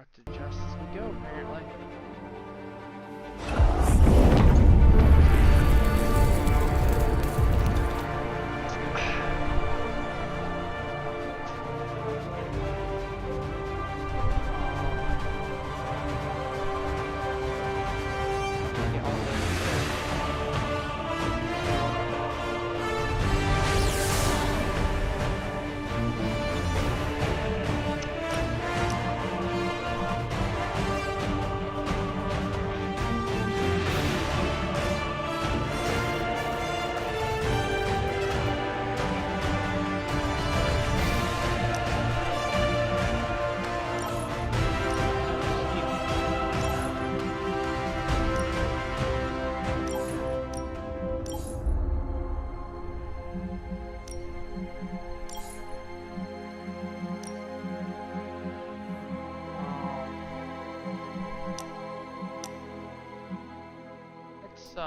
Have to adjust as we go, apparently. Let's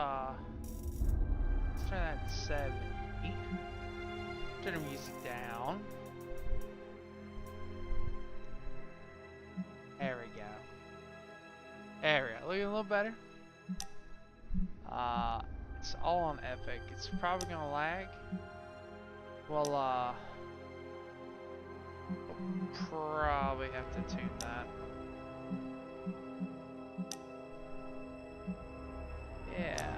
turn that to 70. Turn the music down. There we go. There we go. Looking a little better. It's all on epic. It's probably gonna lag. Well, we'll probably have to tune that. Yeah.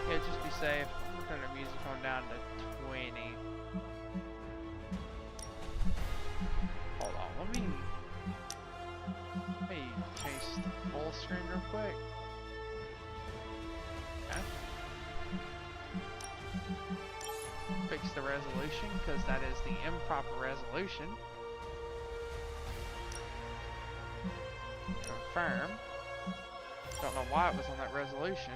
Yeah, just be safe. We're turning the music on down to 20. Hold on, let me change the full screen real quick. Okay. Fix the resolution, because that is the improper resolution. Confirm. Don't know why it was on that resolution.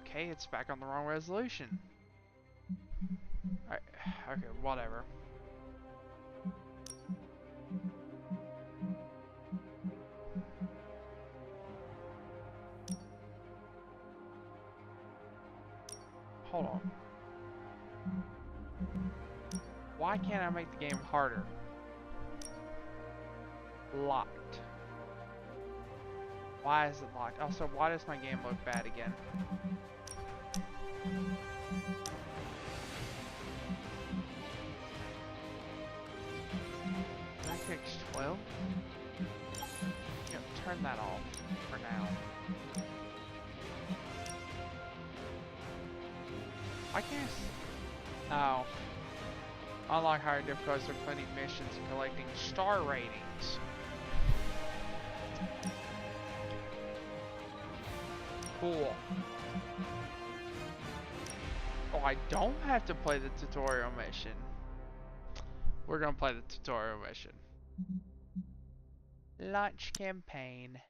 Okay, it's back on the wrong resolution. Alright, okay, whatever. Hold on. Why can't I make the game harder? Locked. Why is it locked? Also, why does my game look bad again? DirectX 12? Yep, turn that off for now. I guess. Oh. Unlock higher difficulties for completing missions and collecting star ratings. Cool. Oh, I don't have to play the tutorial mission. We're gonna play the tutorial mission. Launch campaign.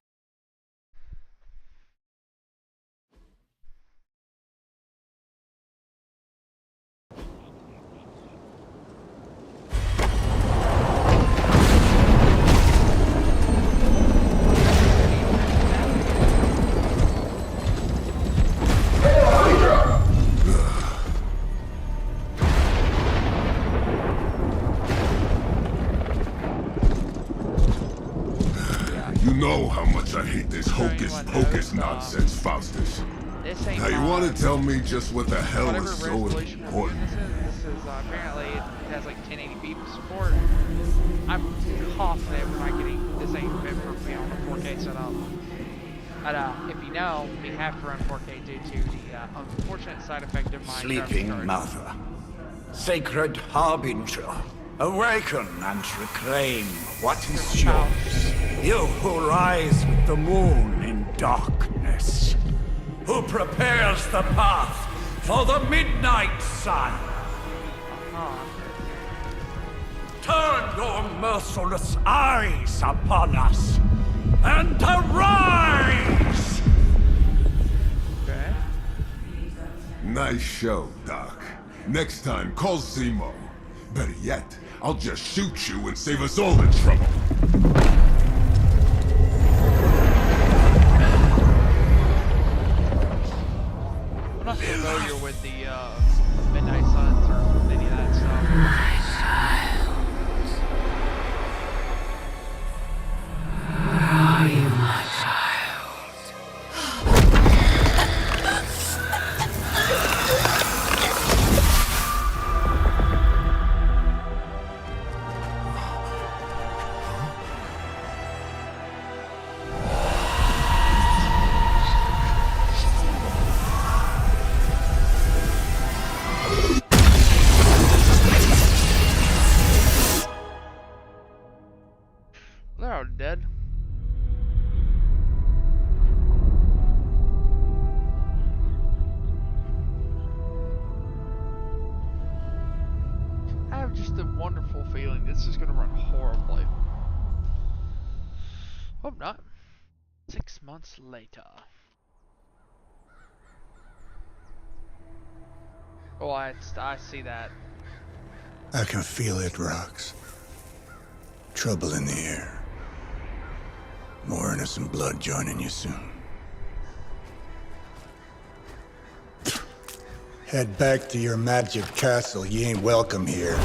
I hate this hocus pocus nonsense, Faustus. Now you want to tell me just what the hell is so important? This is apparently it has like 1080p support. I'm confident we're not getting this ain't fit for me on a 4K setup. But if you know, we have to run 4K due to the unfortunate side effect of my Sleeping Mother, Sacred Harbinger, awaken and reclaim what is yours. You who rise with the moon in darkness, who prepares the path for the midnight sun. Turn your merciless eyes upon us and arise! Okay. Nice show, Doc. Next time, call Zemo. Better yet, I'll just shoot you and save us all the trouble. I'm not familiar with the Midnight Sun They're all dead. I have just a wonderful feeling this is gonna run horribly. Hope not. 6 months later. Oh, I see that. I can feel it, Rox. Trouble in the air. More innocent blood joining you soon. Head back to your magic castle. You ain't welcome here.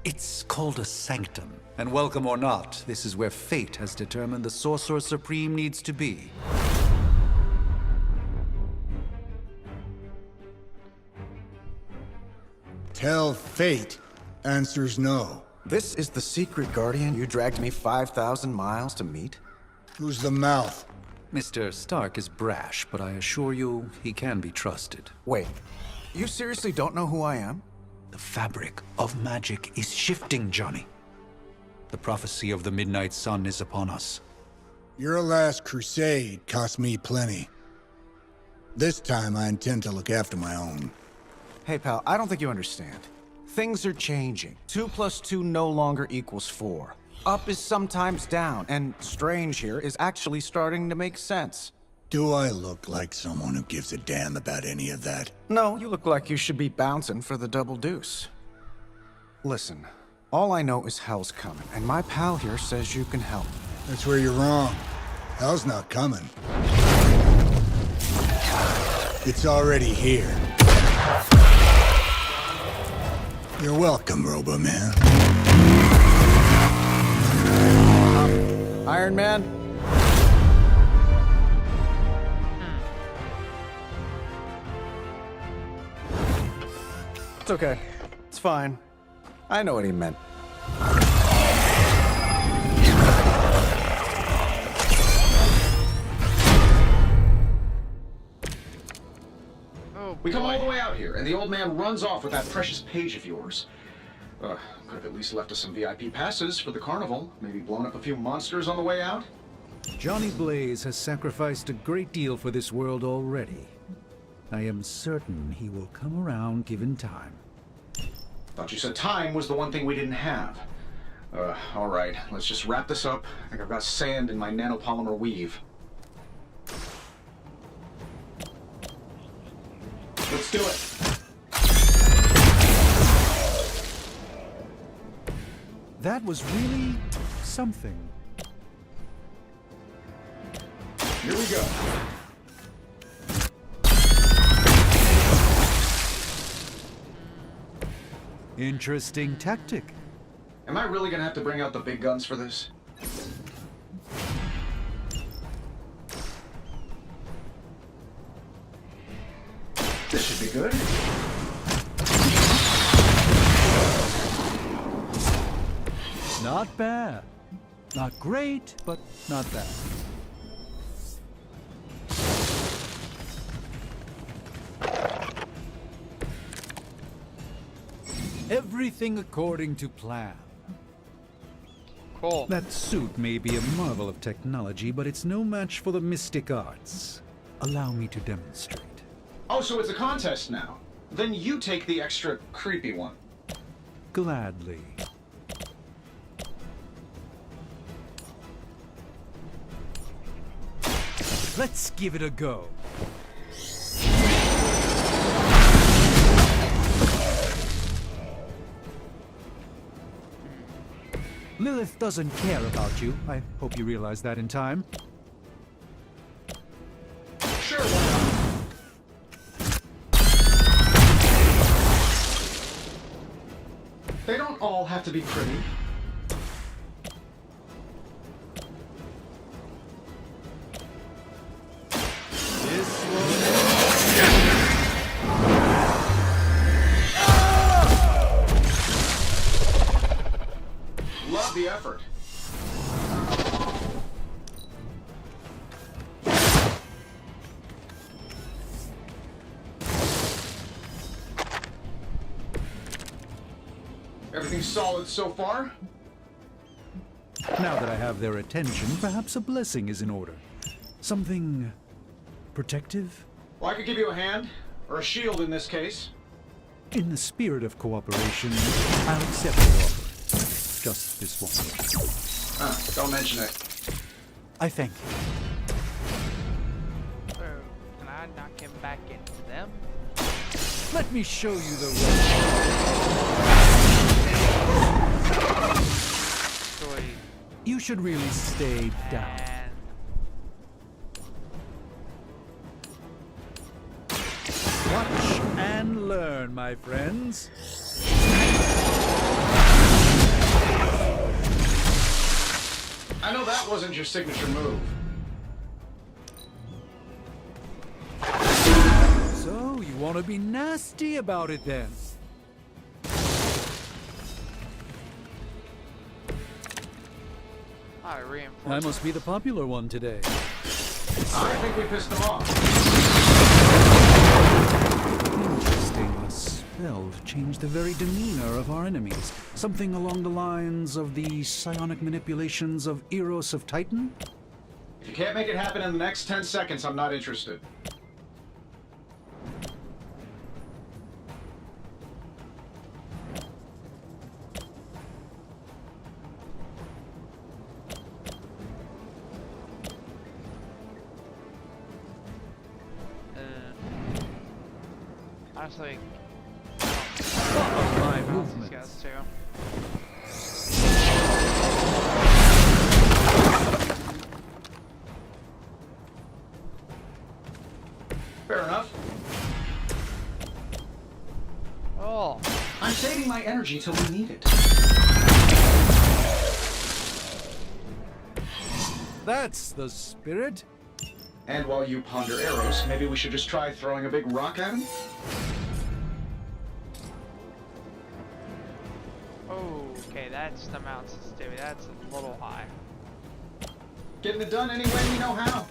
It's called a sanctum. And welcome or not, this is where fate has determined the Sorcerer Supreme needs to be. Tell fate. Answers no. This is the secret guardian you dragged me 5,000 miles to meet? Who's the mouth? Mr. Stark is brash, but I assure you, he can be trusted. Wait, you seriously don't know who I am? The fabric of magic is shifting, Johnny. The prophecy of the Midnight Sun is upon us. Your last crusade cost me plenty. This time I intend to look after my own. Hey pal, I don't think you understand. Things are changing. 2 + 2 no longer equals 4. Up is sometimes down, and strange here is actually starting to make sense. Do I look like someone who gives a damn about any of that? No, you look like you should be bouncing for the double deuce. Listen, all I know is hell's coming, and my pal here says you can help. That's where you're wrong. Hell's not coming. It's already here. You're welcome, Robo-Man. Iron Man? It's okay. It's fine. I know what he meant. Oh, We come all the boy. way out here, and the old man runs off with that precious page of yours. Could have at least left us some VIP passes for the carnival. Maybe blown up a few monsters on the way out. Johnny Blaze has sacrificed a great deal for this world already. I am certain he will come around given time. Thought you said time was the one thing we didn't have. All right, let's just wrap this up. I think I've got sand in my nanopolymer weave. Let's do it. That was really something. Here we go. Interesting tactic. Am I really gonna have to bring out the big guns for this? This should be good. Not bad. Not great, but not bad. Everything according to plan. Cool. That suit may be a marvel of technology, but it's no match for the mystic arts. Allow me to demonstrate. Oh, so it's a contest now. Then you take the extra creepy one. Gladly. Let's give it a go. Lilith doesn't care about you. I hope you realize that in time. Sure, why all have to be pretty. Love the effort. Everything solid so far? Now that I have their attention, perhaps a blessing is in order. Something protective? Well, I could give you a hand, or a shield in this case. In the spirit of cooperation, I'll accept your offer. Just this one. Don't mention it. I thank you. So, can I knock him back into them? Let me show you the way. Sweet. You should really stay down. And Watch and learn, my friends. I know that wasn't your signature move. So, you want to be nasty about it then? I reinforce. I must be the popular one today. I think we pissed them off. Interesting. A spell to change the very demeanor of our enemies. Something along the lines of the psionic manipulations of Eros of Titan? If you can't make it happen in the next 10 seconds, I'm not interested. Honestly, My these movements. guys too. Fair enough. Oh, I'm saving my energy till we need it. That's the spirit. And while you ponder arrows, maybe we should just try throwing a big rock at him? okay, that's the mount sensitivity. That's a little high. Getting it done any way we know how.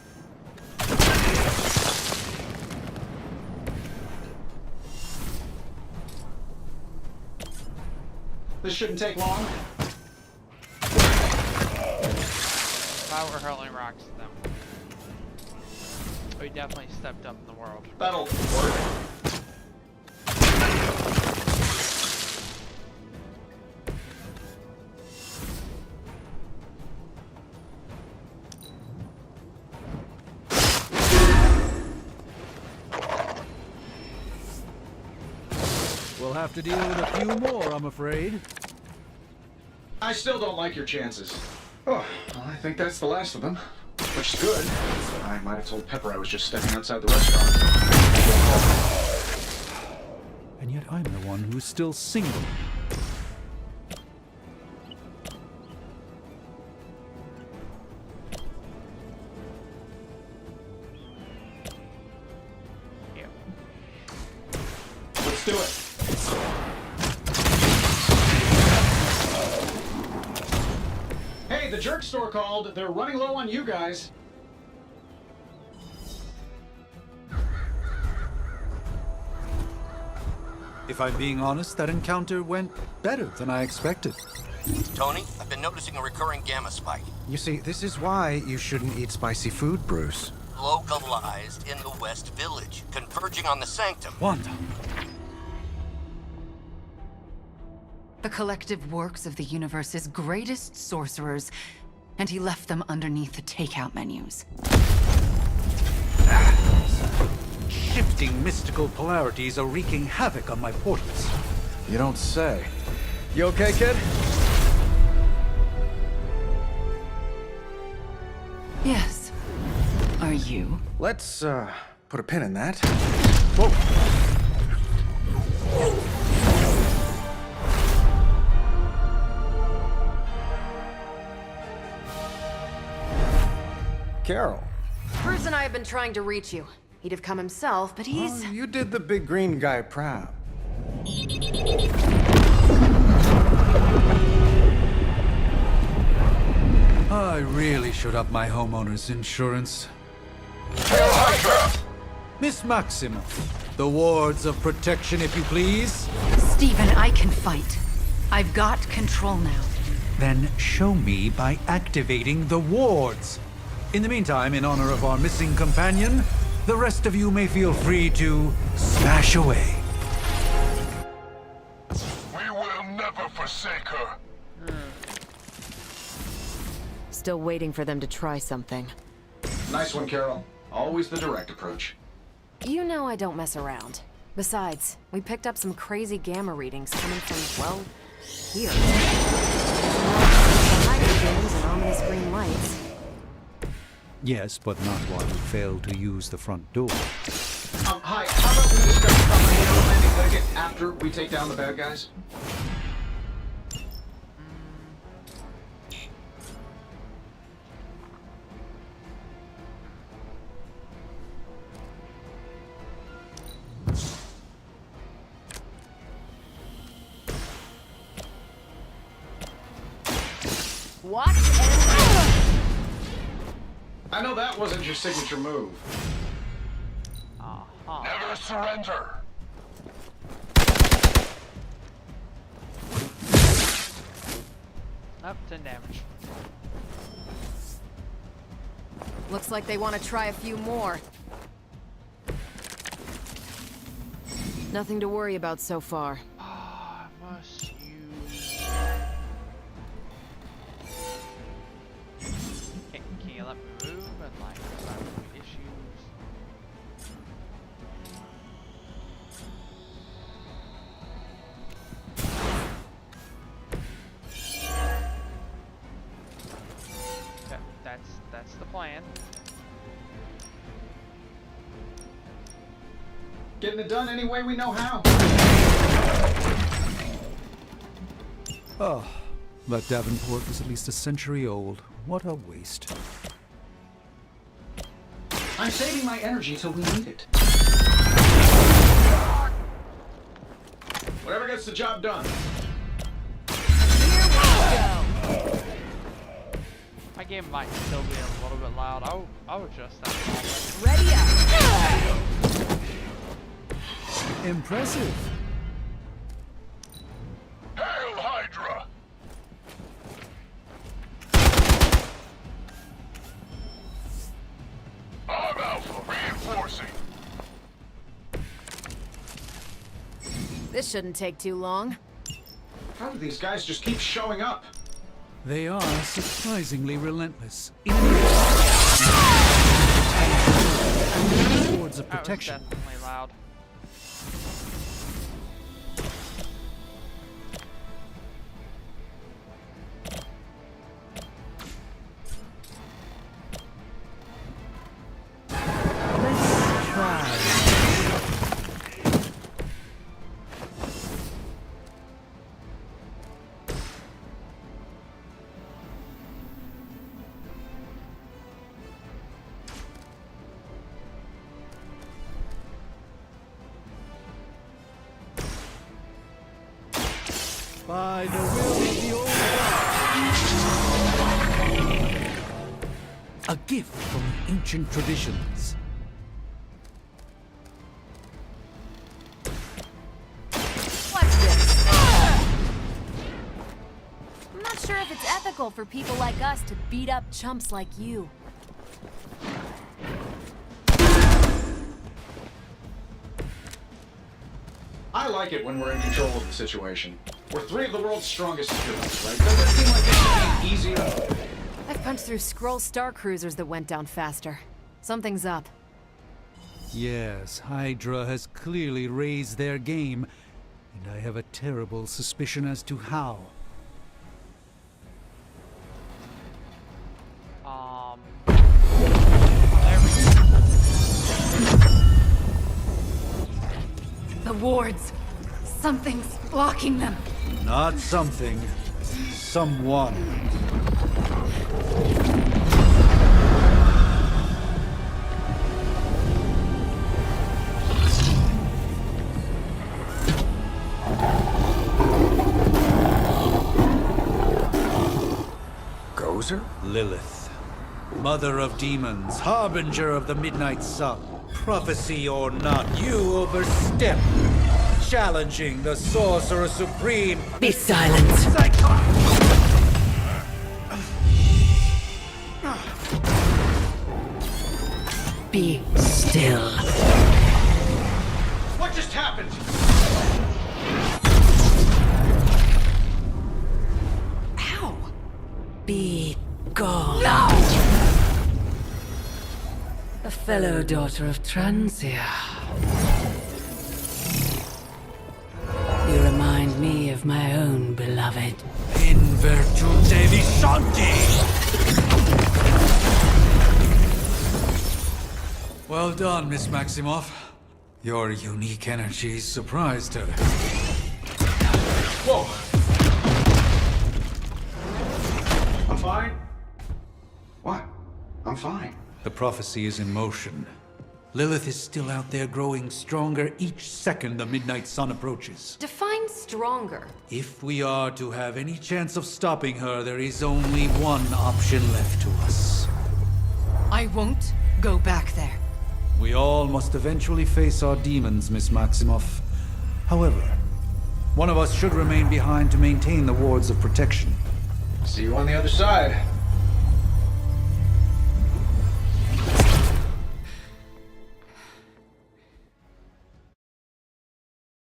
This shouldn't take long. If I were hurling rocks at them, we definitely stepped up in the world. That'll work. We'll have to deal with a few more, I'm afraid. I still don't like your chances. Oh, well, I think that's the last of them. Which is good. I might have told Pepper I was just stepping outside the restaurant. And yet I'm the one who's still single. Yeah. Let's do it. Hey, the jerk store called. They're running low on you guys. If I'm being honest, that encounter went better than I expected. Tony, I've been noticing a recurring gamma spike. You see, this is why you shouldn't eat spicy food, Bruce. Localized in the West Village, converging on the Sanctum. Wanda, The collective works of the universe's greatest sorcerers, and he left them underneath the takeout menus. shifting mystical polarities are wreaking havoc on my portals. You don't say. You okay, kid? Yes. Are you? Let's, put a pin in that. Whoa! Carol. Cruz and I have been trying to reach you. He'd have come himself, but he's... Oh, you did the big green guy proud. I really should up my homeowner's insurance. Hail Hydra! Miss Maximoff, the wards of protection, if you please. Stephen, I can fight. I've got control now. Then show me by activating the wards. In the meantime, in honor of our missing companion, the rest of you may feel free to smash away. We will never forsake her. Still waiting for them to try something. Nice one, Carol. Always the direct approach. You know I don't mess around. Besides, we picked up some crazy gamma readings coming from, well, here. Hydrogens and ominous green lights. Yes, but not while you fail to use the front door. Hi, how about we discuss proper hero landing etiquette after we take down the bad guys? Watch and... I know that wasn't your signature move. Never surrender. Up 10 damage. Looks like they want to try a few more. Nothing to worry about so far. I must use... Can you let me move and like start with issues? Okay, that's the plan. Getting it done any way we know how. Oh, that Davenport was at least a century old. What a waste. I'm saving my energy till we need it. Whatever gets the job done. My game might still be a little bit loud. I'll adjust that. Ready up! Impressive. Hail Hydra! I'm Alpha, reinforcing. This shouldn't take too long. How do these guys just keep showing up? They are surprisingly relentless. Wards of That was protection. definitely loud. By the will of the old God. A gift from ancient traditions. Watch this. I'm not sure if it's ethical for people like us to beat up chumps like you. I like it when we're in control of the situation. We're three of the world's strongest heroes, right? Does it seem like it should be easier? I've punched through Skrull Star Cruisers that went down faster. Something's up. Yes, Hydra has clearly raised their game, and I have a terrible suspicion as to how. There we go. The wards. Something's blocking them. Not something. Someone. Gozer? Lilith, mother of demons, harbinger of the midnight sun. Prophecy or not, you overstep, challenging the Sorcerer Supreme. Be silent. Be still. What just happened? Ow! Be gone. No! A fellow daughter of Transia. You remind me of my own beloved. In virtute vishanti! Well done, Miss Maximoff. Your unique energies surprised her. Whoa! I'm fine. What? I'm fine. The prophecy is in motion. Lilith is still out there growing stronger each second the midnight sun approaches. Define stronger. If we are to have any chance of stopping her, there is only one option left to us. I won't go back there. We all must eventually face our demons, Miss Maximoff. However, one of us should remain behind to maintain the wards of protection. See you on the other side.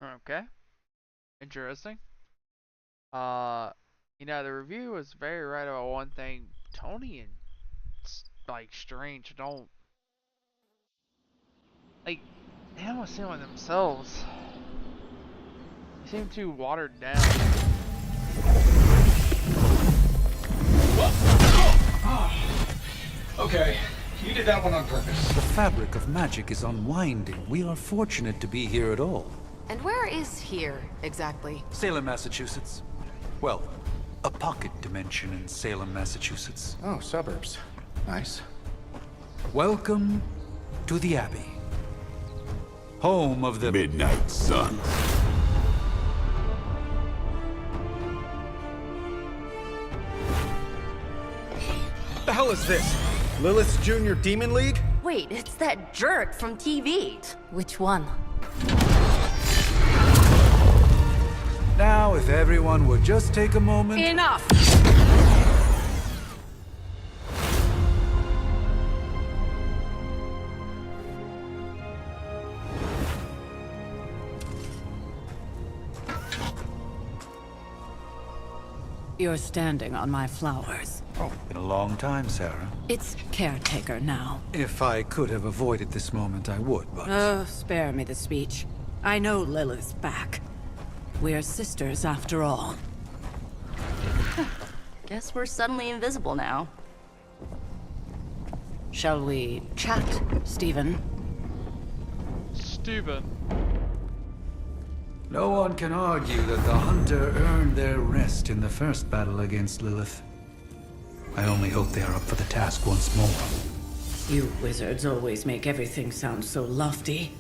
Okay. Interesting. The review was very right about one thing. Tony and Strange don't they don't seem like themselves. They seem too watered down. Okay, you did that one on purpose. The fabric of magic is unwinding. We are fortunate to be here at all. And where is here, exactly? Salem, Massachusetts. Well, a pocket dimension in Salem, Massachusetts. Oh, suburbs. Nice. Welcome to the Abbey. Home of the Midnight Sun. The hell is this? Lilith's Junior Demon League? Wait, it's that jerk from TV. Which one? Now, if everyone would just take a moment. Enough! You're standing on my flowers. Oh, been a long time, Sarah. It's caretaker now. If I could have avoided this moment, I would, but... Spare me the speech. I know Lilith's back. We're sisters after all. Guess we're suddenly invisible now. Shall we chat, Stephen? Stephen. No one can argue that the Hunter earned their rest in the first battle against Lilith. I only hope they are up for the task once more. You wizards always make everything sound so lofty.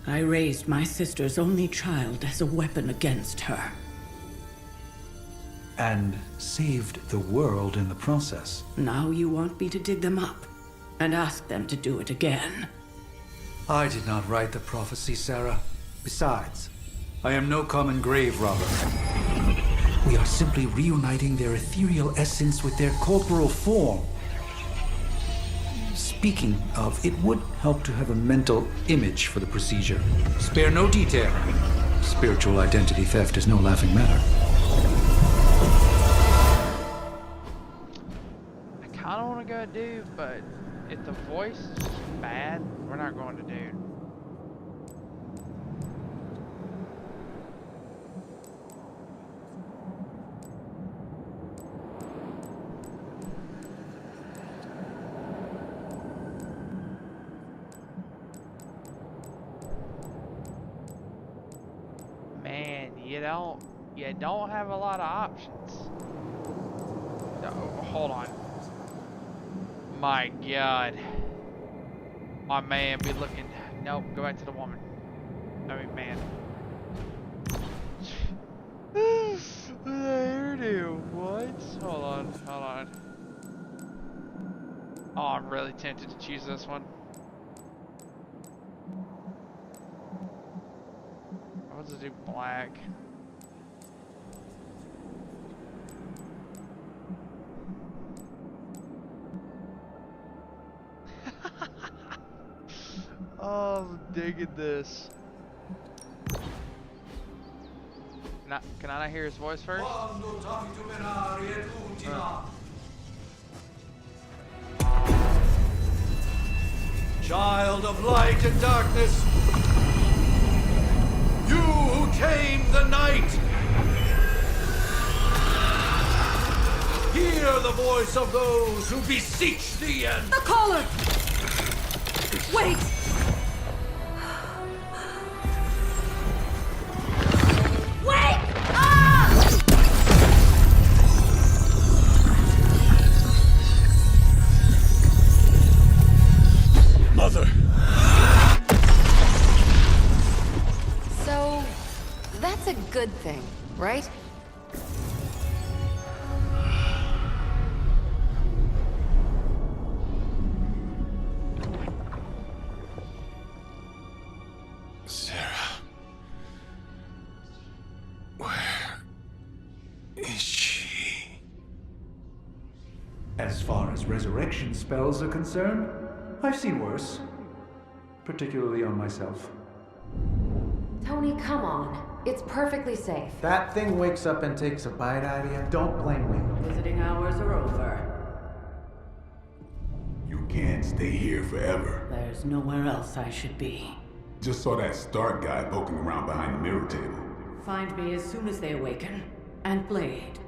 I raised my sister's only child as a weapon against her. And saved the world in the process. Now you want me to dig them up and ask them to do it again. I did not write the prophecy, Sarah. Besides, I am no common grave robber. We are simply reuniting their ethereal essence with their corporal form. Speaking of, it would help to have a mental image for the procedure. Spare no detail. Spiritual identity theft is no laughing matter. I kinda wanna go dude, but if the voice is bad, we're not going to dude. Man, you don't have a lot of options. Oh, hold on. My God. My man be looking. Nope, go back to the woman. I mean, man. There do? What? Hold on, hold on. Oh, I'm really tempted to choose this one. I'll just do black. Oh, I'm digging this. Can I not hear his voice first? Child of light and darkness, you who tame the night, hear the voice of those who beseech thee and... The caller! Wait! Wake up! Mother! So, that's a good thing, right? Sarah. Where is she? As far as resurrection spells are concerned, I've seen worse. Particularly on myself. Tony, come on. It's perfectly safe. That thing wakes up and takes a bite out of you. Don't blame me. Visiting hours are over. You can't stay here forever. There's nowhere else I should be. Just saw that Stark guy poking around behind the mirror table. Find me as soon as they awaken. And Blade,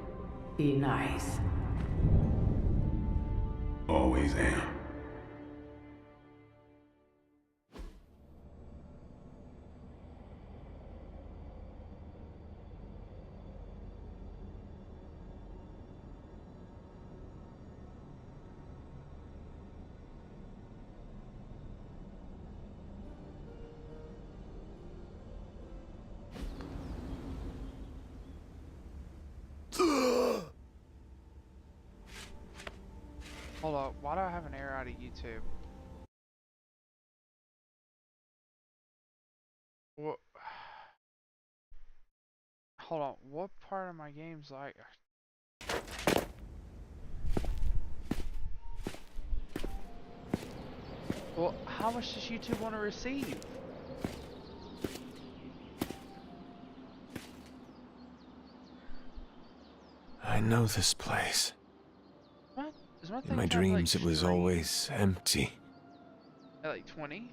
be nice. Always am. Hold up, why do I have an error out of YouTube? What? Hold on, what part of my game's like? Well, how much does YouTube want to receive? I know this place. What? In my dreams, it was always empty. At like 20?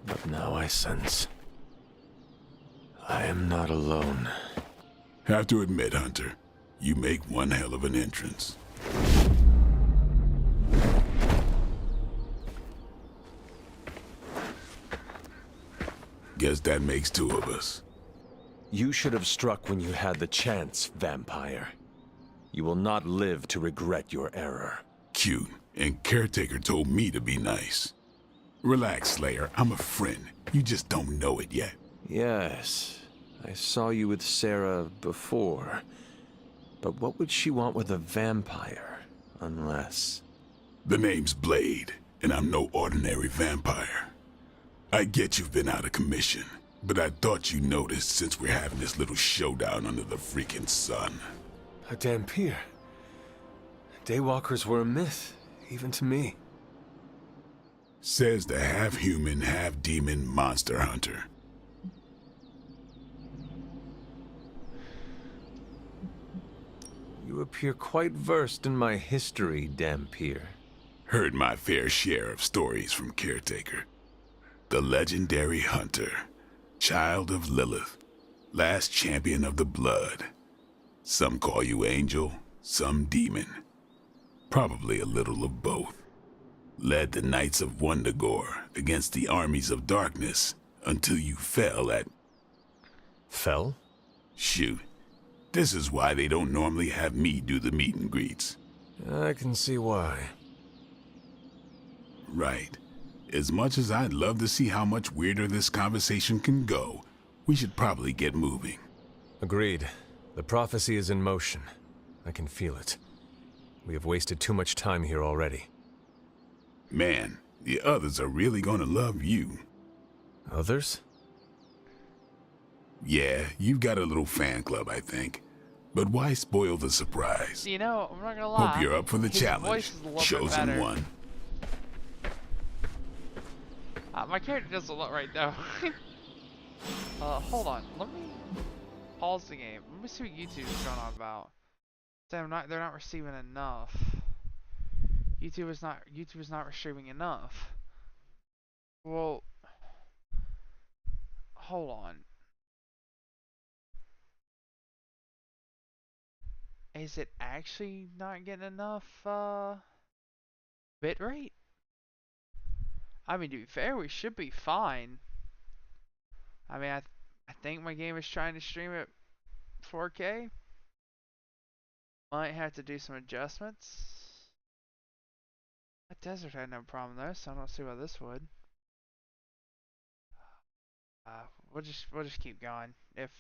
But now I sense I am not alone. Have to admit, Hunter, you make one hell of an entrance. Guess that makes two of us. You should have struck when you had the chance, vampire. You will not live to regret your error. Cute, and Caretaker told me to be nice. Relax, Slayer, I'm a friend. You just don't know it yet. Yes, I saw you with Sarah before. But what would she want with a vampire, unless... The name's Blade, and I'm no ordinary vampire. I get you've been out of commission, but I thought you noticed since we're having this little showdown under the freaking sun. A Dhampir. Daywalkers were a myth, even to me. Says the half-human, half-demon monster hunter. You appear quite versed in my history, Dhampir. Heard my fair share of stories from Caretaker. The legendary hunter, child of Lilith, last champion of the blood. Some call you angel, some demon. Probably a little of both. Led the Knights of Wundagore against the armies of darkness until you fell at... Fell? Shoot. This is why they don't normally have me do the meet and greets. I can see why. Right. As much as I'd love to see how much weirder this conversation can go, we should probably get moving. Agreed. The prophecy is in motion. I can feel it. We have wasted too much time here already. Man, the others are really gonna love you. Others? Yeah, you've got a little fan club, I think. But why spoil the surprise? You know, I'm not gonna lie. Hope you're up for the his challenge. voice is a little bit Chosen better. one. My character doesn't look right though. Hold on. Let me pause the game. Let me see what YouTube is going on about. They're not receiving enough. YouTube is not receiving enough. Well, hold on. Is it actually not getting enough bitrate? I mean, to be fair, we should be fine. I mean, I think my game is trying to stream at 4K. Might have to do some adjustments. That desert had no problem though, so I don't see why this would. We'll just keep going. If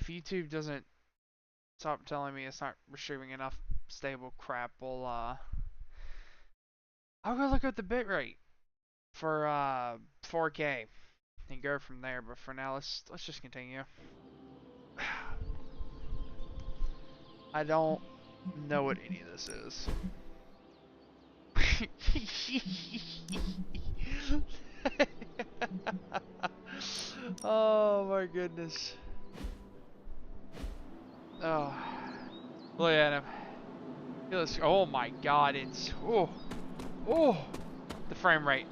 YouTube doesn't stop telling me it's not retrieving enough stable crap, we'll I'll go look at the bitrate for 4K and go from there. But for now, let's just continue. I don't know what any of this is. Oh my goodness. Oh, look at him. Oh my god, it's the frame rate.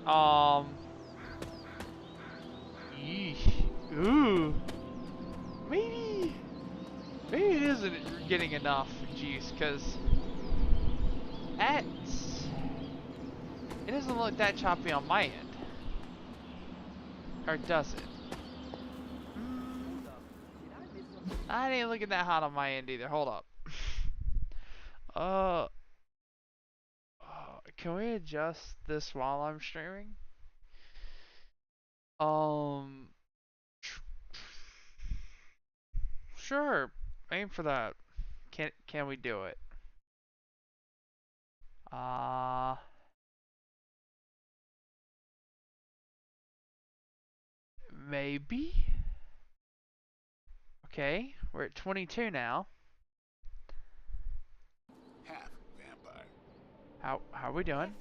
Ooh, maybe it isn't getting enough juice, because it doesn't look that choppy on my end, or does it? I ain't looking that hot on my end either. Hold up. Can we adjust this while I'm streaming? Sure. Aim for that. Can we do it? Maybe. Okay, we're at 22 now. Half vampire. How are we doing?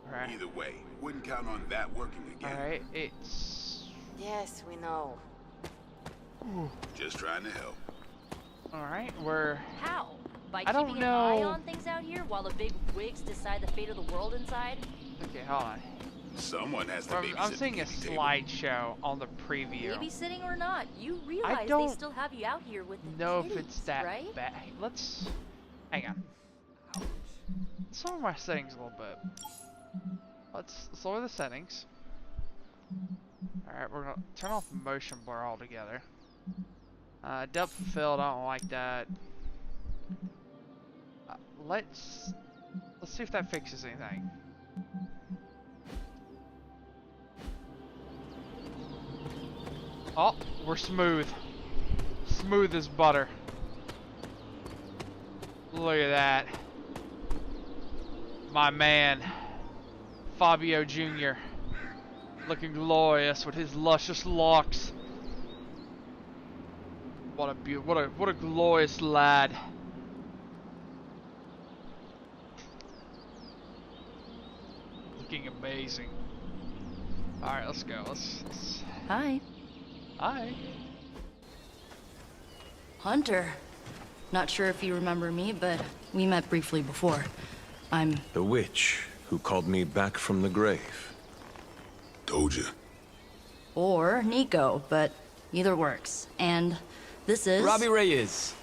Alright. Either way, wouldn't count on that working again. Alright, it's... Yes, we know. Just trying to help. Alright, we're... How? By I don't keeping know. an eye on things out here while the big wigs decide the fate of the world inside? Okay, hold on. Someone has to babysit. I'm seeing a the table. slideshow on the preview. Babysitting or not, you realize don't they still have you out here with the know kitties, if it's that right? bad. Let's... Hang on. Let's lower my settings a little bit. Let's lower the settings. Alright, we're gonna turn off motion blur altogether. Depth of field, I don't like that. Let's see if that fixes anything. Oh, we're smooth. Smooth as butter. Look at that. My man, Fabio Jr. Looking glorious with his luscious locks. What a glorious lad. Looking amazing. Alright, let's go. Let's... Hi. Hi. Hunter. Not sure if you remember me, but we met briefly before. I'm... The witch who called me back from the grave. Told you. Or Nico, but either works. And this is... Robbie Reyes.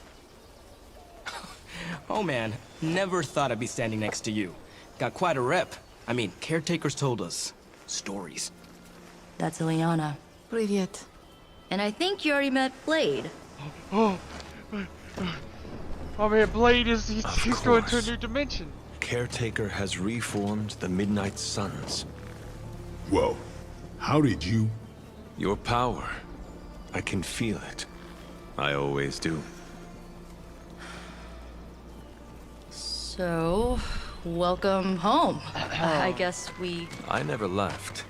Oh man, never thought I'd be standing next to you. Got quite a rep. I mean, caretakers told us stories. That's Ileana. Привет. And I think you already met Blade. Oh man, Blade is he's going to a new dimension. Caretaker has reformed the Midnight Suns. Whoa. How did you... Your power. I can feel it. I always do. So, welcome home. I guess we... I never left.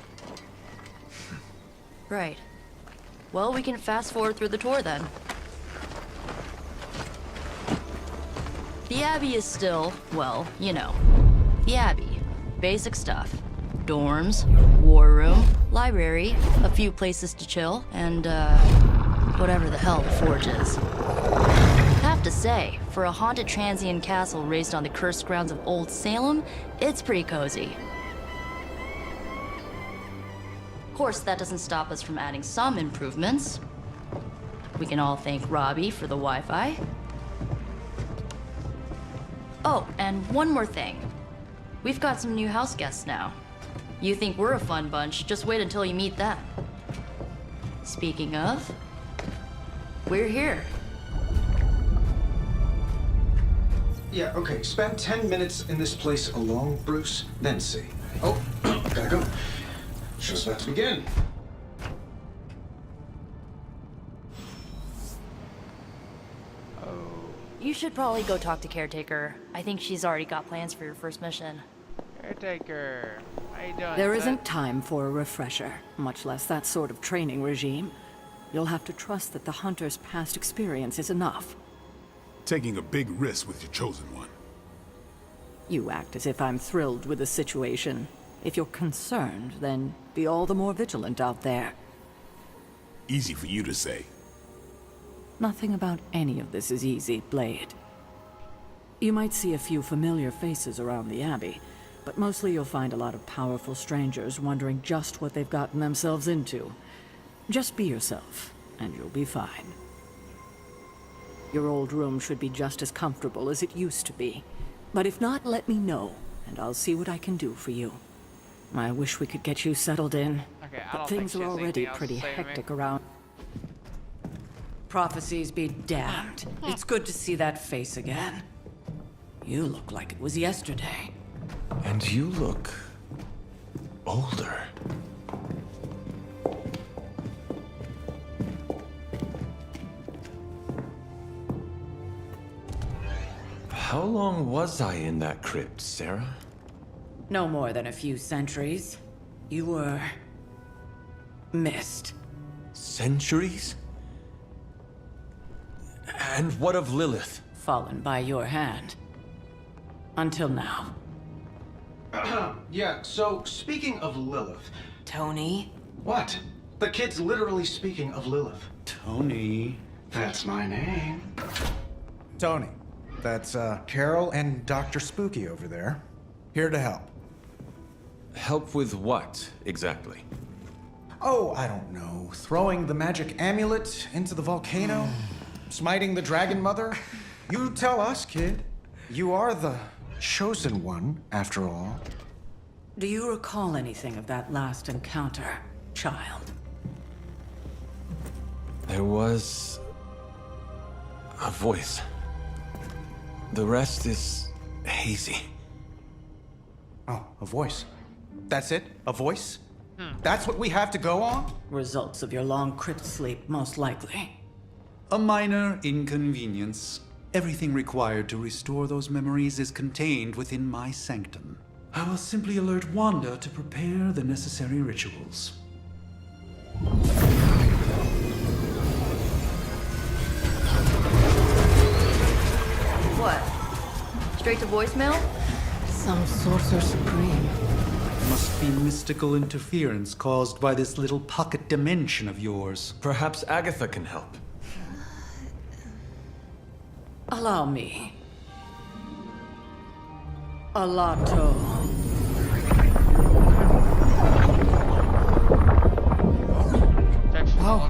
Right. Well, we can fast forward through the tour then. The Abbey is still, well, you know, the Abbey. Basic stuff. Dorms, war room, library, a few places to chill, and, whatever the hell the Forge is. Have to say, for a haunted transient castle raised on the cursed grounds of Old Salem, it's pretty cozy. Of course, that doesn't stop us from adding some improvements. We can all thank Robbie for the Wi-Fi. Oh, and one more thing. We've got some new house guests now. You think we're a fun bunch, just wait until you meet them. Speaking of, we're here. Yeah, okay. Spend 10 minutes in this place alone, Bruce, then see. Oh, gotta go. Show's about to begin. You should probably go talk to Caretaker. I think she's already got plans for your first mission. Caretaker, how you doing? There bud? isn't time for a refresher, much less that sort of training regime. You'll have to trust that the Hunter's past experience is enough. Taking a big risk with your chosen one. You act as if I'm thrilled with the situation. If you're concerned, then be all the more vigilant out there. Easy for you to say. Nothing about any of this is easy, Blade. You might see a few familiar faces around the Abbey, but mostly you'll find a lot of powerful strangers wondering just what they've gotten themselves into. Just be yourself, and you'll be fine. Your old room should be just as comfortable as it used to be. But if not, let me know, and I'll see what I can do for you. I wish we could get you settled in, Okay, I but don't things think are she has already anything else pretty to say to me. hectic around. Prophecies be damned. It's good to see that face again. You look like it was yesterday. And you look... older. How long was I in that crypt, Sarah? No more than a few centuries. You were... missed. Centuries? And what of Lilith? Fallen by your hand. Until now. Yeah, so speaking of Lilith... Tony? What? The kid's literally speaking of Lilith. Tony. That's my name. Tony. That's, Carol and Dr. Spooky over there. Here to help. Help with what, exactly? Oh, I don't know. Throwing the magic amulet into the volcano? Smiting the Dragon Mother? You tell us, kid. You are the chosen one, after all. Do you recall anything of that last encounter, child? There was... a voice. The rest is hazy. Oh, a voice. That's it? A voice? That's what we have to go on? Results of your long crypt sleep, most likely. A minor inconvenience. Everything required to restore those memories is contained within my sanctum. I will simply alert Wanda to prepare the necessary rituals. What? Straight to voicemail? Some sorcerer supreme. Must be mystical interference caused by this little pocket dimension of yours. Perhaps Agatha can help. Allow me. Alato.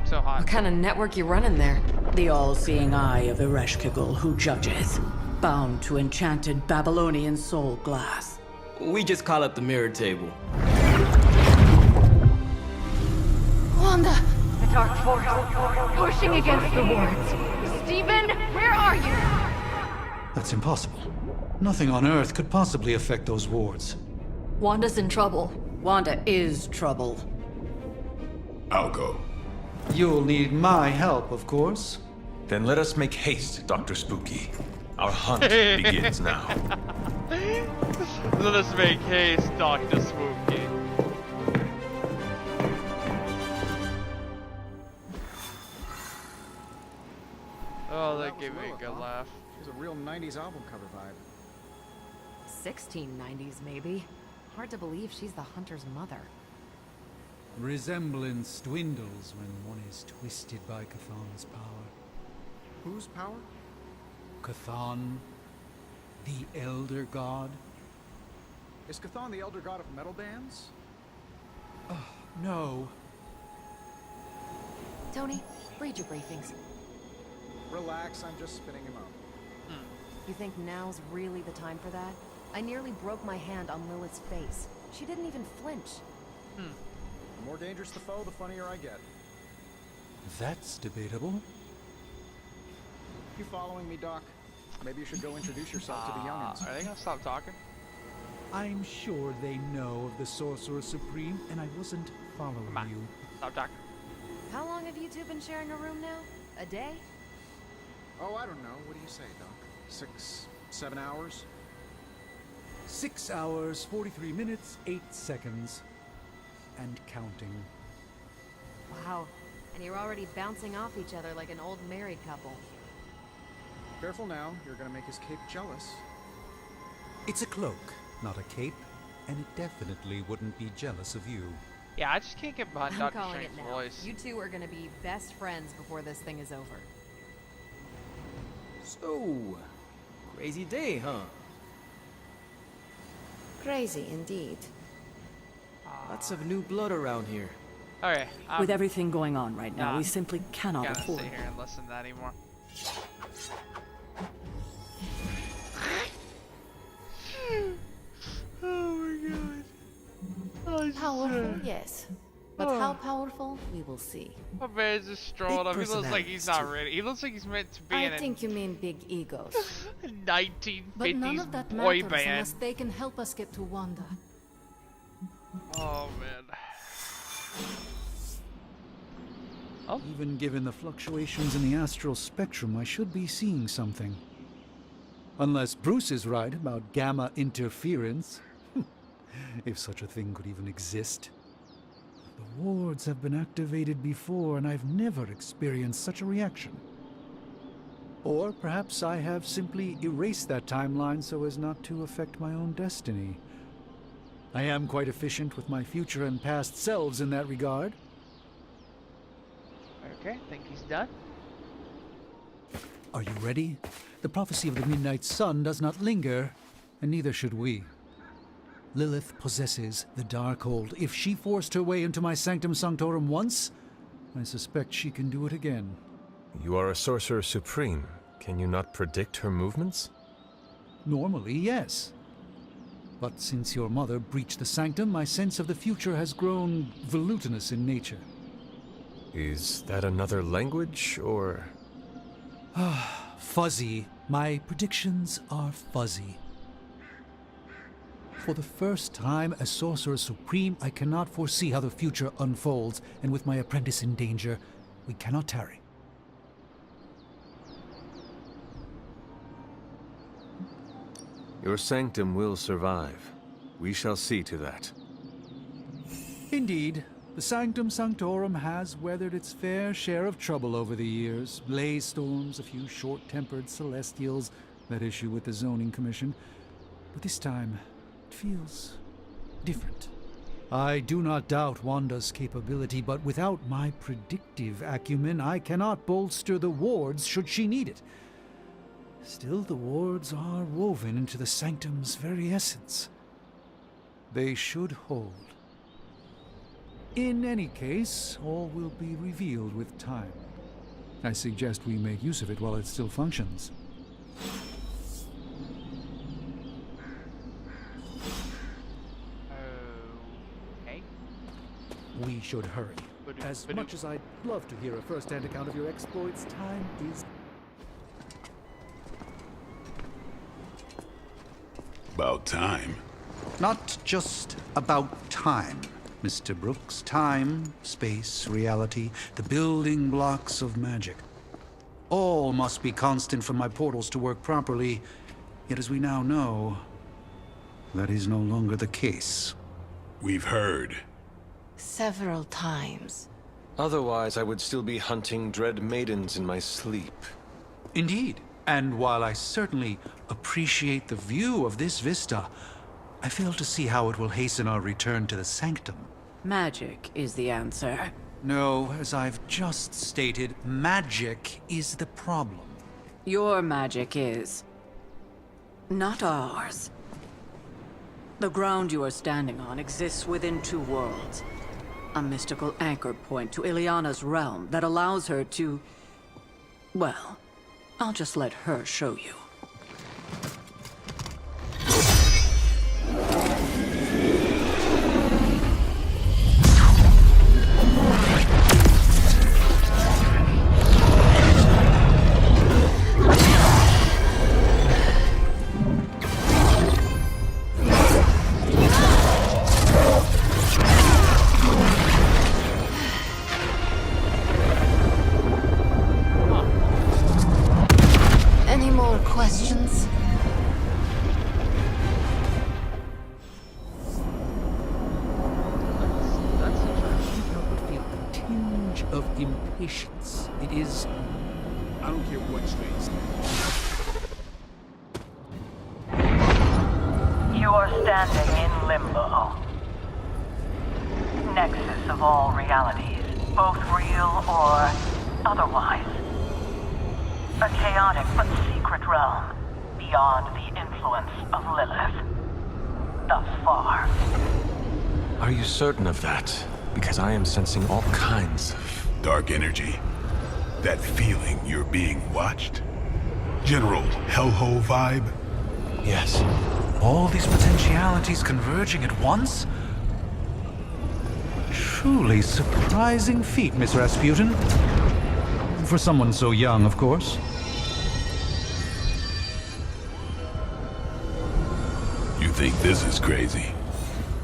So hot. What kind of network you running there? The all-seeing eye of Ereshkigal who judges. Bound to enchanted Babylonian soul glass. We just call it the mirror table. Wanda! The dark force, pushing against the wards. Stephen, where are you? That's impossible. Nothing on Earth could possibly affect those wards. Wanda's in trouble. Wanda is trouble. I'll go. You'll need my help, of course. Then let us make haste, Dr. Spooky. Our hunt begins now. Let us make haste, Dr. Spooky. Oh, that gave me a good laugh. It was a real 90s album cover vibe. 1690s, maybe. Hard to believe she's the Hunter's mother. Resemblance dwindles when one is twisted by Chthon's power. Whose power? Chthon, the Elder God. Is Chthon the elder god of metal bands? No. Tony, read your briefings. Relax, I'm just spinning him up. You think now's really the time for that? I nearly broke my hand on Lilith's face. She didn't even flinch. The more dangerous the foe, the funnier I get. That's debatable. You following me, Doc? Maybe you should go introduce yourself to the youngins. Are they gonna stop talking? I'm sure they know of the Sorcerer Supreme, and I wasn't following you. Stop talking. How long have you two been sharing a room now? A day? Oh, I don't know. What do you say, Doc? 6, 7 hours? 6 hours, 43 minutes, 8 seconds. And counting. Wow. And you're already bouncing off each other like an old married couple. Careful now, you're gonna make his cape jealous. It's a cloak, not a cape, and it definitely wouldn't be jealous of you. Yeah, I just can't get behind I'm Dr. calling it Strange's now. voice. You two are gonna be best friends before this thing is over. So, crazy day, huh? Crazy indeed. Lots of new blood around here. Okay. With everything going on right now, we simply cannot gotta afford. sit here and listen to that anymore. Oh my god. Oh, Powerful, yes. But how powerful, we will see. My man's just strolling up. He looks like he's not ready. He looks like he's meant to be in I think you mean big egos. a 1950s But none of that boy matters band. unless they can help us get to Wanda. Oh man. Oh. Even given the fluctuations in the astral spectrum, I should be seeing something. Unless Bruce is right about gamma interference. If such a thing could even exist. The wards have been activated before, and I've never experienced such a reaction. Or perhaps I have simply erased that timeline so as not to affect my own destiny. I am quite efficient with my future and past selves in that regard. Okay, think he's done. Are you ready? The prophecy of the Midnight Sun does not linger, and neither should we. Lilith possesses the Darkhold. If she forced her way into my Sanctum Sanctorum once, I suspect she can do it again. You are a Sorcerer Supreme. Can you not predict her movements? Normally, yes. But since your mother breached the Sanctum, my sense of the future has grown volutinous in nature. Is that another language, or...? Fuzzy. My predictions are fuzzy. For the first time as Sorcerer Supreme, I cannot foresee how the future unfolds, and with my apprentice in danger, we cannot tarry. Your sanctum will survive. We shall see to that. Indeed, the Sanctum Sanctorum has weathered its fair share of trouble over the years. Blaze storms, a few short-tempered Celestials that issue with the Zoning Commission. But this time, it feels different. I do not doubt Wanda's capability, but without my predictive acumen, I cannot bolster the wards should she need it. Still, the wards are woven into the Sanctum's very essence. They should hold. In any case, all will be revealed with time. I suggest we make use of it while it still functions. Okay. We should hurry. As much as I'd love to hear a first-hand account of your exploits, time is... About time. Not just about time, Mr. Brooks. Time, space, reality, the building blocks of magic. All must be constant for my portals to work properly. Yet as we now know, that is no longer the case. We've heard. Several times. Otherwise, I would still be hunting dread maidens in my sleep. Indeed. And while I certainly appreciate the view of this vista, I fail to see how it will hasten our return to the Sanctum. Magic is the answer. No, as I've just stated, magic is the problem. Your magic is. Not ours. The ground you are standing on exists within two worlds. A mystical anchor point to Ileana's realm that allows her to... Well, I'll just let her show you. Any more questions? Tinge of impatience. It is... I don't care what you say. You are standing in limbo. Nexus of all realities, both real or otherwise. A chaotic but secret realm, beyond the influence of Lilith. Thus far. Are you certain of that? Because I am sensing all kinds of... Dark energy. That feeling you're being watched? General hellhole vibe? Yes. All these potentialities converging at once? Truly surprising feat, Miss Rasputin. For someone so young, of course. You think this is crazy?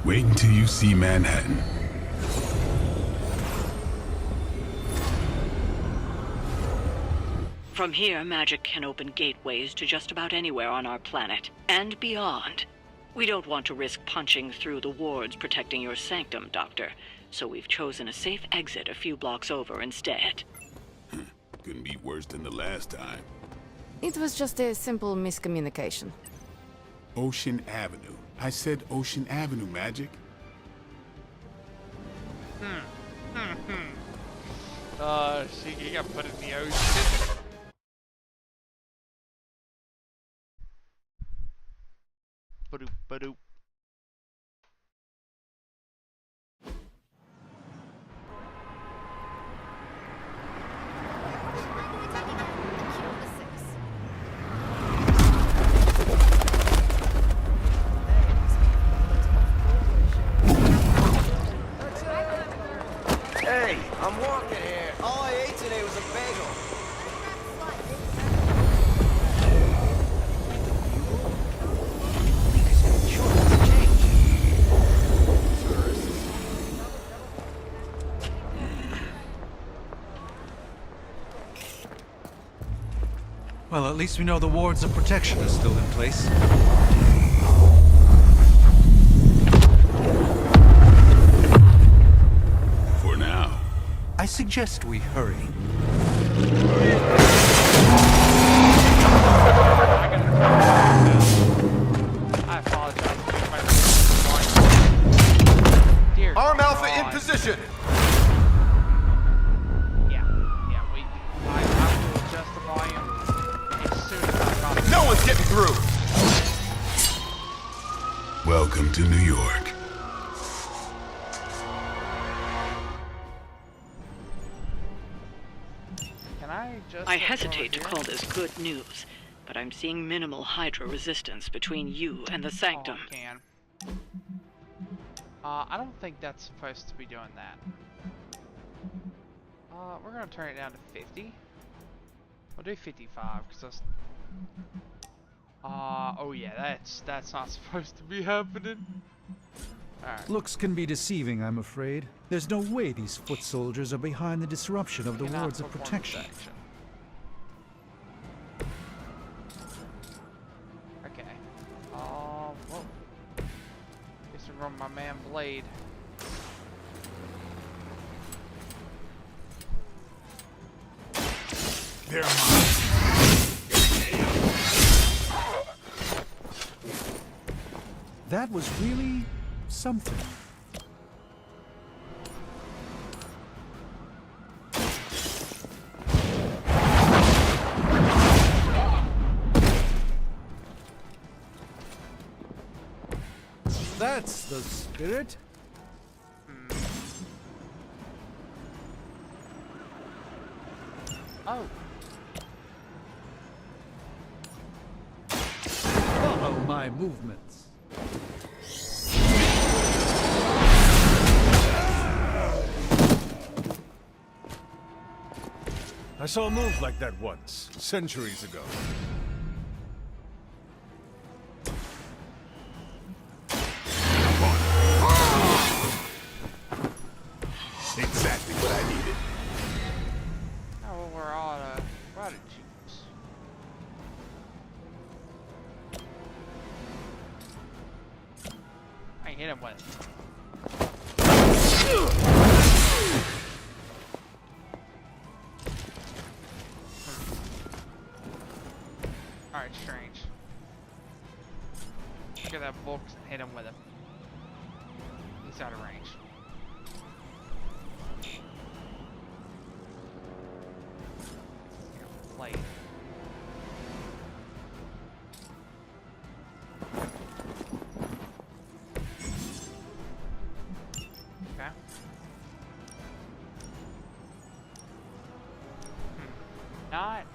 Wait until you see Manhattan. From here, magic can open gateways to just about anywhere on our planet, and beyond. We don't want to risk punching through the wards protecting your sanctum, Doctor, so we've chosen a safe exit a few blocks over instead. Couldn't be worse than the last time. It was just a simple miscommunication. Ocean Avenue. I said Ocean Avenue, Magic. She got put in the ocean. Ba-doop, ba-doop. Hey, I'm walking here. All I ate today was a bagel. Well, at least we know the wards of protection are still in place. For now. I suggest we hurry. I apologize. Arm Alpha in position. I will adjust the volume as soon as I drop it. No one's getting through. Welcome to New York. I hesitate to call this good news, but I'm seeing minimal Hydra resistance between you and the Sanctum. I don't think that's supposed to be doing that. We're gonna turn it down to 50. We'll do 55 because that's... Oh yeah, that's not supposed to be happening. Alright. Looks can be deceiving, I'm afraid. There's no way these foot soldiers are behind the disruption of the Cannot wards of perform protection. this action. Okay. Whoa. Guess we're going my man Blade. They're mine. That was really something. That's the spirit. Oh. Follow my movements. I saw a move like that once, centuries ago. Exactly what I needed. Oh, we're out of juice. I hit him with it. Alright, strange. Look at that book and hit him with him. He's out of range. Blade. Okay. Not.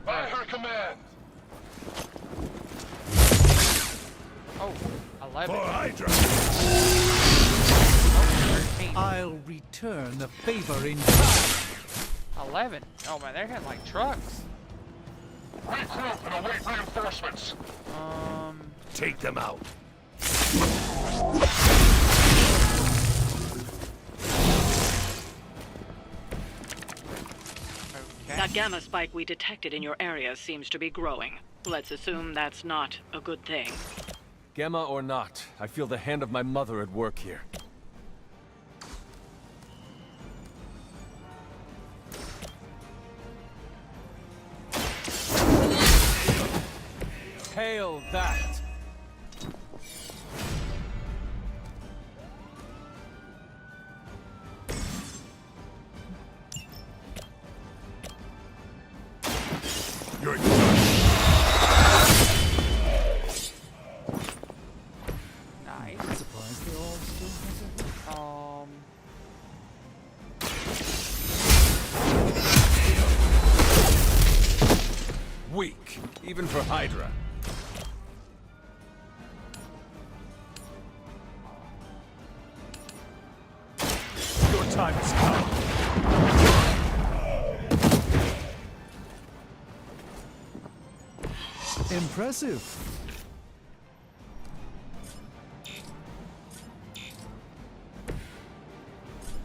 By her command. Oh, 11. For Hydra. Oh, 13. I'll return the favor in time. 11. Oh man, they're hitting like trucks. Regroup and await reinforcements. Take them out. That gamma spike we detected in your area seems to be growing. Let's assume that's not a good thing. Gamma or not, I feel the hand of my mother at work here. Hail that! You're Nice. I'm surprised they all still have Weak, even for Hydra. Your time has come. Impressive.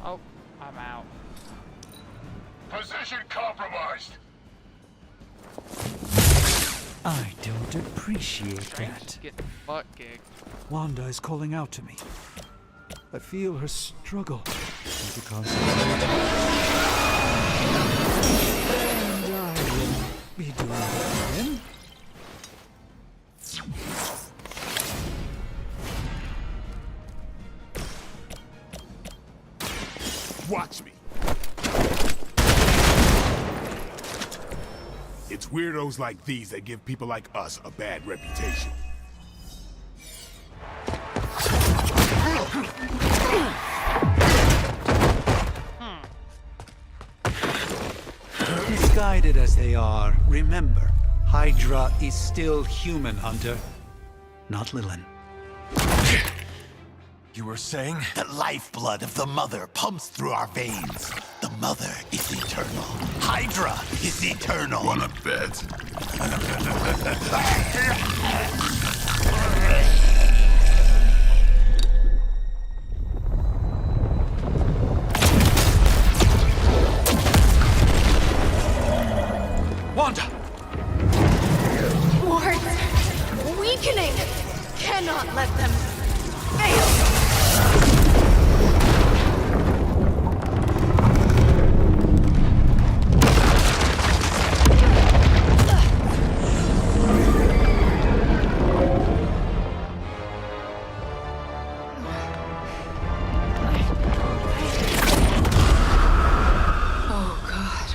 Oh, I'm out. Position compromised. I don't appreciate Strange that. getting butt kicked. Wanda is calling out to me. I feel her struggle to concentrate. And I will be doing that again. Watch me. It's weirdos like these that give people like us a bad reputation. Misguided as they are, remember, Hydra is still human, Hunter. Not Lilin. You were saying? The lifeblood of the Mother pumps through our veins. The mother is eternal. Hydra is eternal. Wanna bet? Wanda! Wards! Weakening! Cannot let them fail! Oh, God.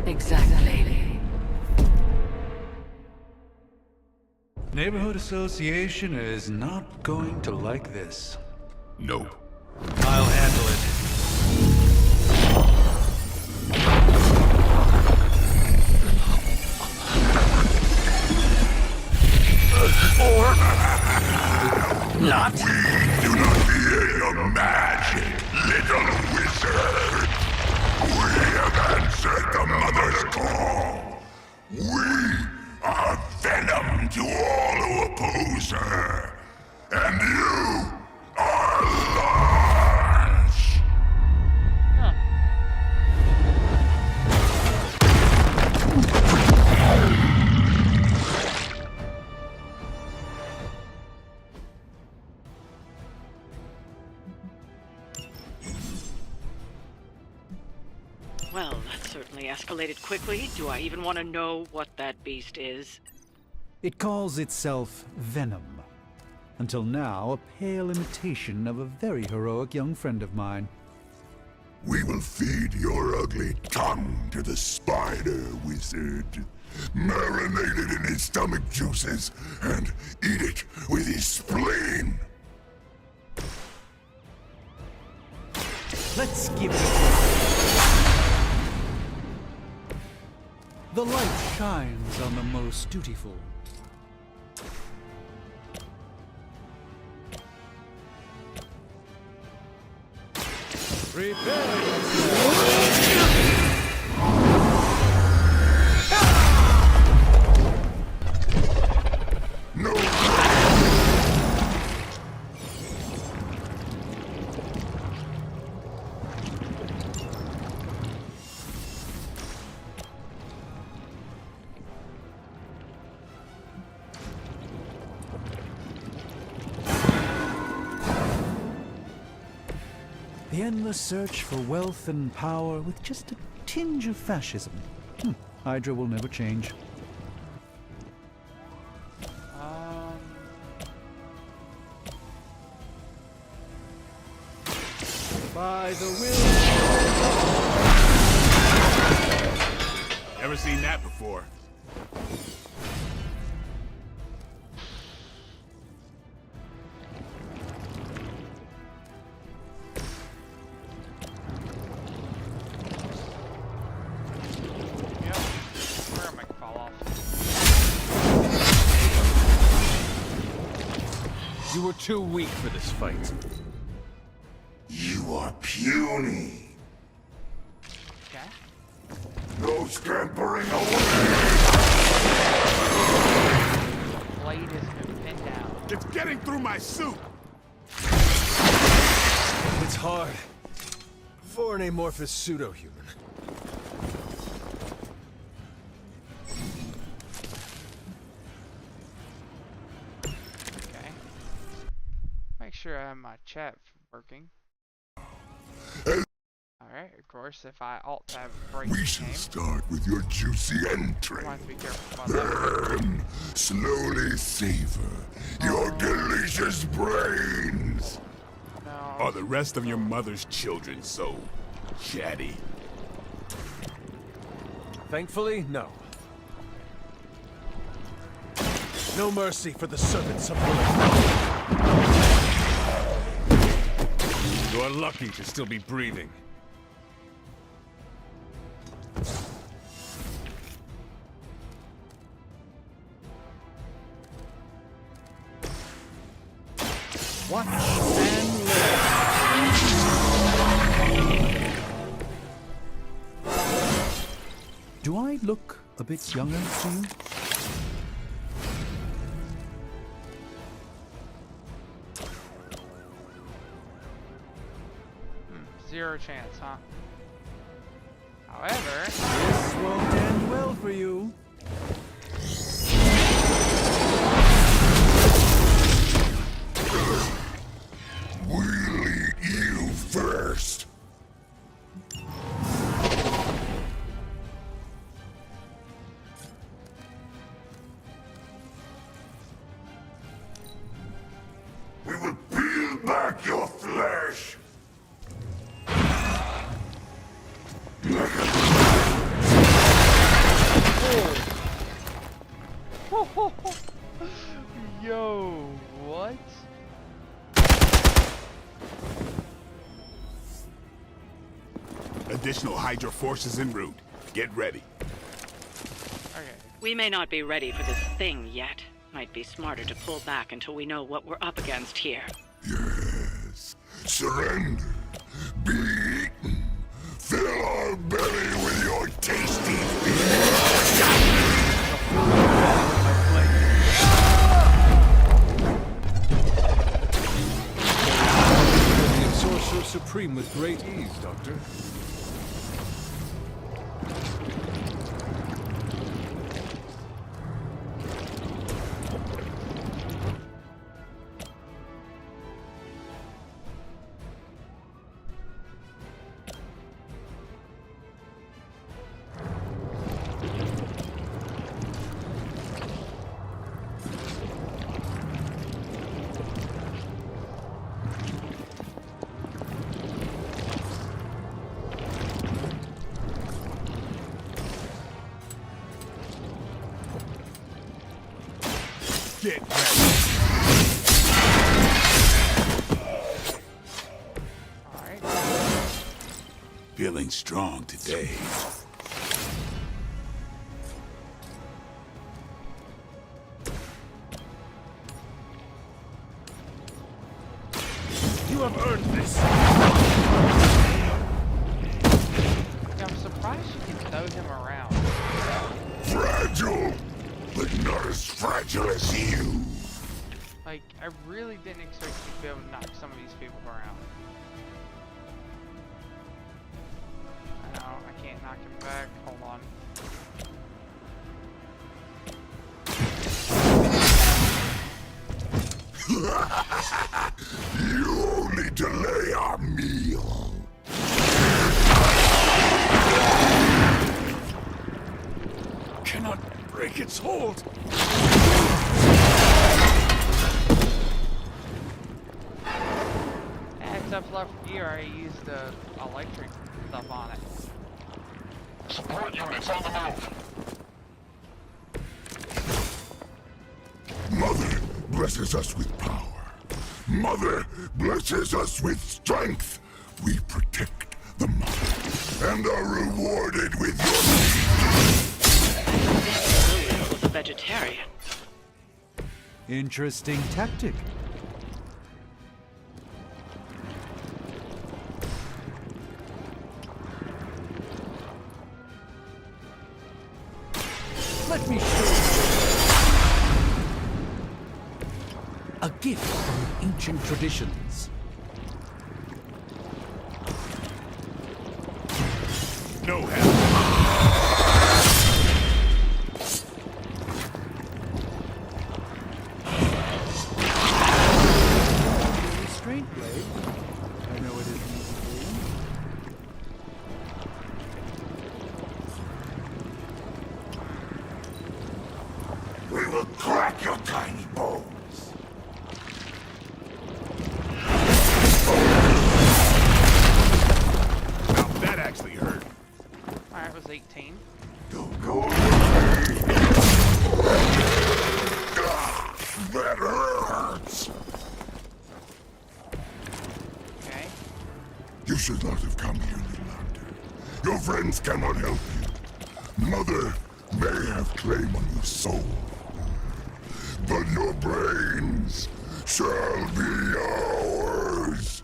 Exactly. Neighborhood Association is not going to like this. Nope. I'll handle it. Or not. We do not fear your magic, little wizard. We have answered the Mother's call. We are venom to all who oppose her. And you are Launch. Well, that certainly escalated quickly. Do I even want to know what that beast is? It calls itself Venom. Until now, a pale imitation of a very heroic young friend of mine. We will feed your ugly tongue to the spider wizard. Marinate it in his stomach juices and eat it with his spleen. Let's give it a The light shines on the most dutiful. Prepare No. The endless search for wealth and power with just a tinge of fascism. Hydra will never change. By the will. Never seen that before. You were too weak for this fight. You are puny. Okay. No scampering away. Blade has been pinned down. It's getting through my suit. It's hard. For an amorphous pseudo-human. Okay. Make sure I have my chat working. Alright, of course, if I alt-tab break We the shall game. start with your juicy entry. I have to be careful about that. Then slowly savor your delicious brains. No. Are the rest of your mother's children so chatty? Thankfully, no. No mercy for the servants of Lilith. You are lucky to still be breathing. Watch and live. Do I look a bit younger to you? Zero chance, huh? However, This won't end well for you. We'll eat you first. We will peel back your flesh. yo, what? Additional Hydra forces en route. Get ready. Okay. We may not be ready for this thing yet. Might be smarter to pull back until we know what we're up against here. Yes. Surrender. Be eaten. Fill our belly with your tasty The Sorcerer Supreme with great ease, Doctor. Get ready. Alright. Feeling strong today. You have earned this. Yeah, I'm surprised you can throw him around. Fragile, but not as fragile as you. Like, I really didn't expect you to be able to knock some of these people around. No, I can't knock him back. Hold on. You only delay our meal. Cannot break its hold. Except left gear, I used the electric stuff on it. Support units on the move. Mother blesses us with power. Mother blesses us with strength. We protect the mother and are rewarded with your meat. Was a vegetarian. Interesting tactic. Let me show you a gift from ancient traditions. No help. Restraint blade. I know it isn't easy for you. We will crack your tiny bones. Now that actually hurt. Alright, it was 18. Don't go away. That hurts. Okay. You should not have come here, little hunter. Your friends cannot help you. Mother may have claim on your soul, but your brains shall be ours.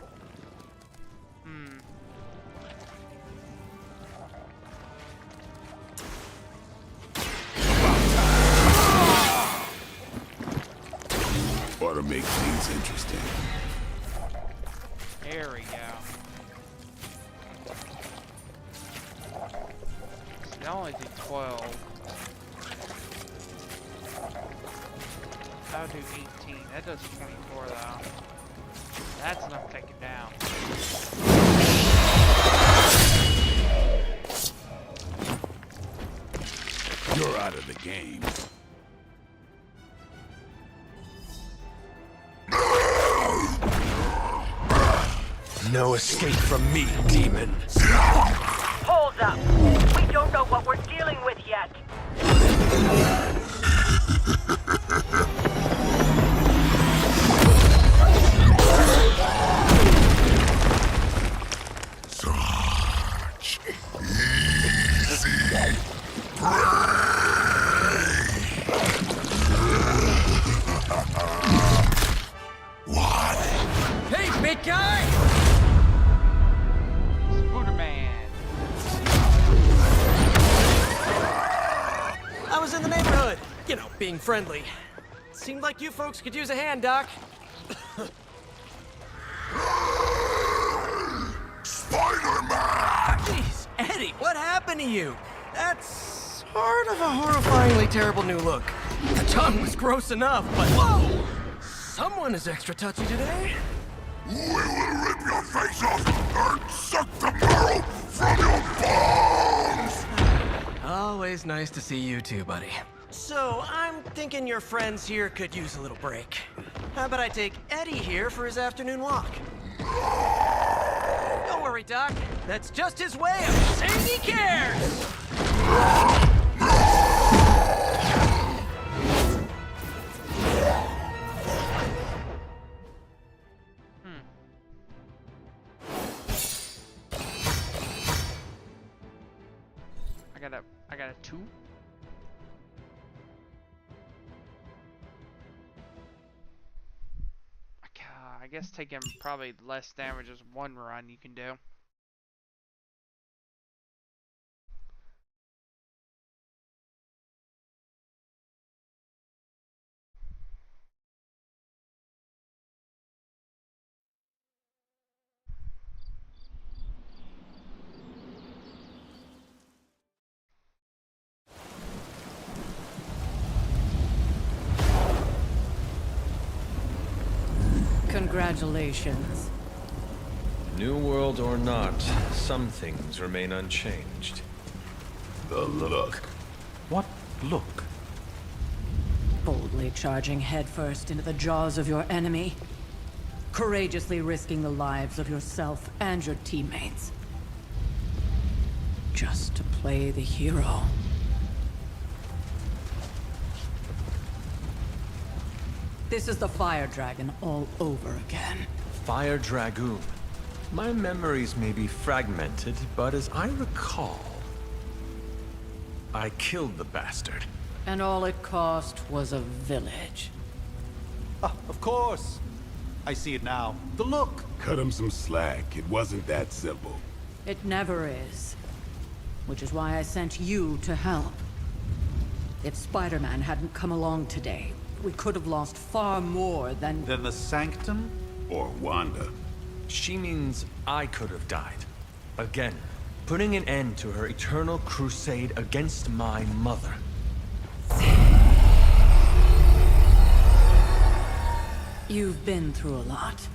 Ought to make things interesting. There we go. So they only do 12. That'll do 18. That does 24 though. That's enough to take it down. You're out of the game. No escape from me, demon. Hold up. We don't know what we're dealing with yet. Such easy What? Hey, big guy! Spooderman. I was in the neighborhood. You know, being friendly. Seemed like you folks could use a hand, Doc. Spider-Man! Jeez, Eddie, what happened to you? That's sort of a horrifyingly terrible new look. The tongue was gross enough, but whoa! Someone is extra touchy today. We will rip your face off and suck the marrow from your bones! Always nice to see you too, buddy. So, I'm thinking your friends here could use a little break. How about I take Eddie here for his afternoon walk? Don't worry, Doc. That's just his way of saying he cares! I got a 2. I guess taking probably less damage is one run you can do. Congratulations. New world or not, some things remain unchanged. The look. What look? Boldly charging headfirst into the jaws of your enemy. Courageously risking the lives of yourself and your teammates. Just to play the hero. This is the Fire Dragon all over again. Fire Dragoon. My memories may be fragmented, but as I recall, I killed the bastard. And all it cost was a village. Ah, of course. I see it now. The look. Cut him some slack. It wasn't that simple. It never is. Which is why I sent you to help. If Spider-Man hadn't come along today, we could have lost far more than the Sanctum? Or Wanda. She means I could have died. Again, putting an end to her eternal crusade against my mother. You've been through a lot.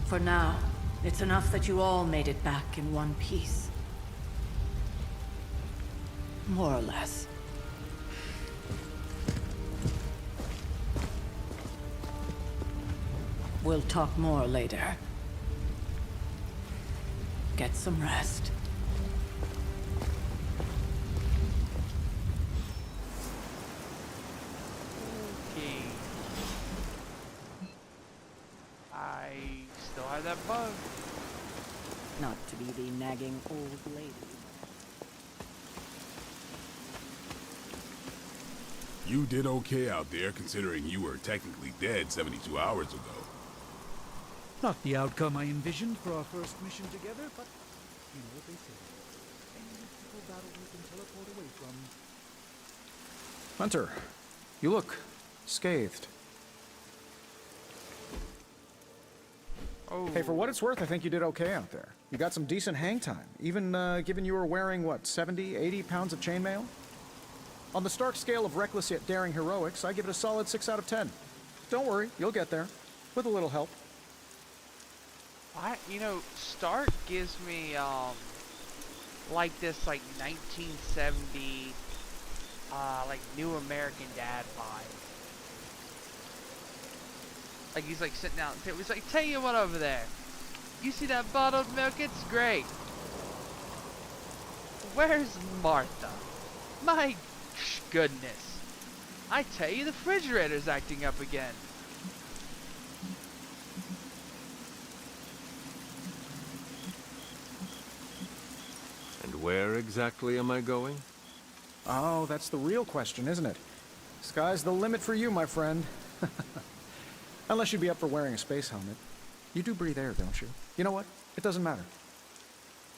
For now, it's enough that you all made it back in one piece. More or less. We'll talk more later. Get some rest. Okay. I still have that bug. Not to be the nagging old lady. You did okay out there, considering you were technically dead 72 hours ago. Not the outcome I envisioned for our first mission together, but you know what they say. Any mystical battle you can teleport away from. Hunter, you look scathed. Oh. Hey, for what it's worth, I think you did okay out there. You got some decent hang time, even given you were wearing, what, 70, 80 pounds of chainmail? On the Stark scale of reckless yet daring heroics, I give it a solid 6 out of 10. Don't worry, you'll get there. With a little help. Stark gives me, like this, like, 1970, like, New American Dad vibe. Like, he's, like, sitting out, and he's like, tell you what over there. You see that bottled milk? It's great. Where's Martha? My goodness. I tell you, the refrigerator's acting up again. And where exactly am I going? Oh, that's the real question, isn't it? Sky's the limit for you, my friend. Unless you'd be up for wearing a space helmet. You do breathe air, don't you? You know what? It doesn't matter.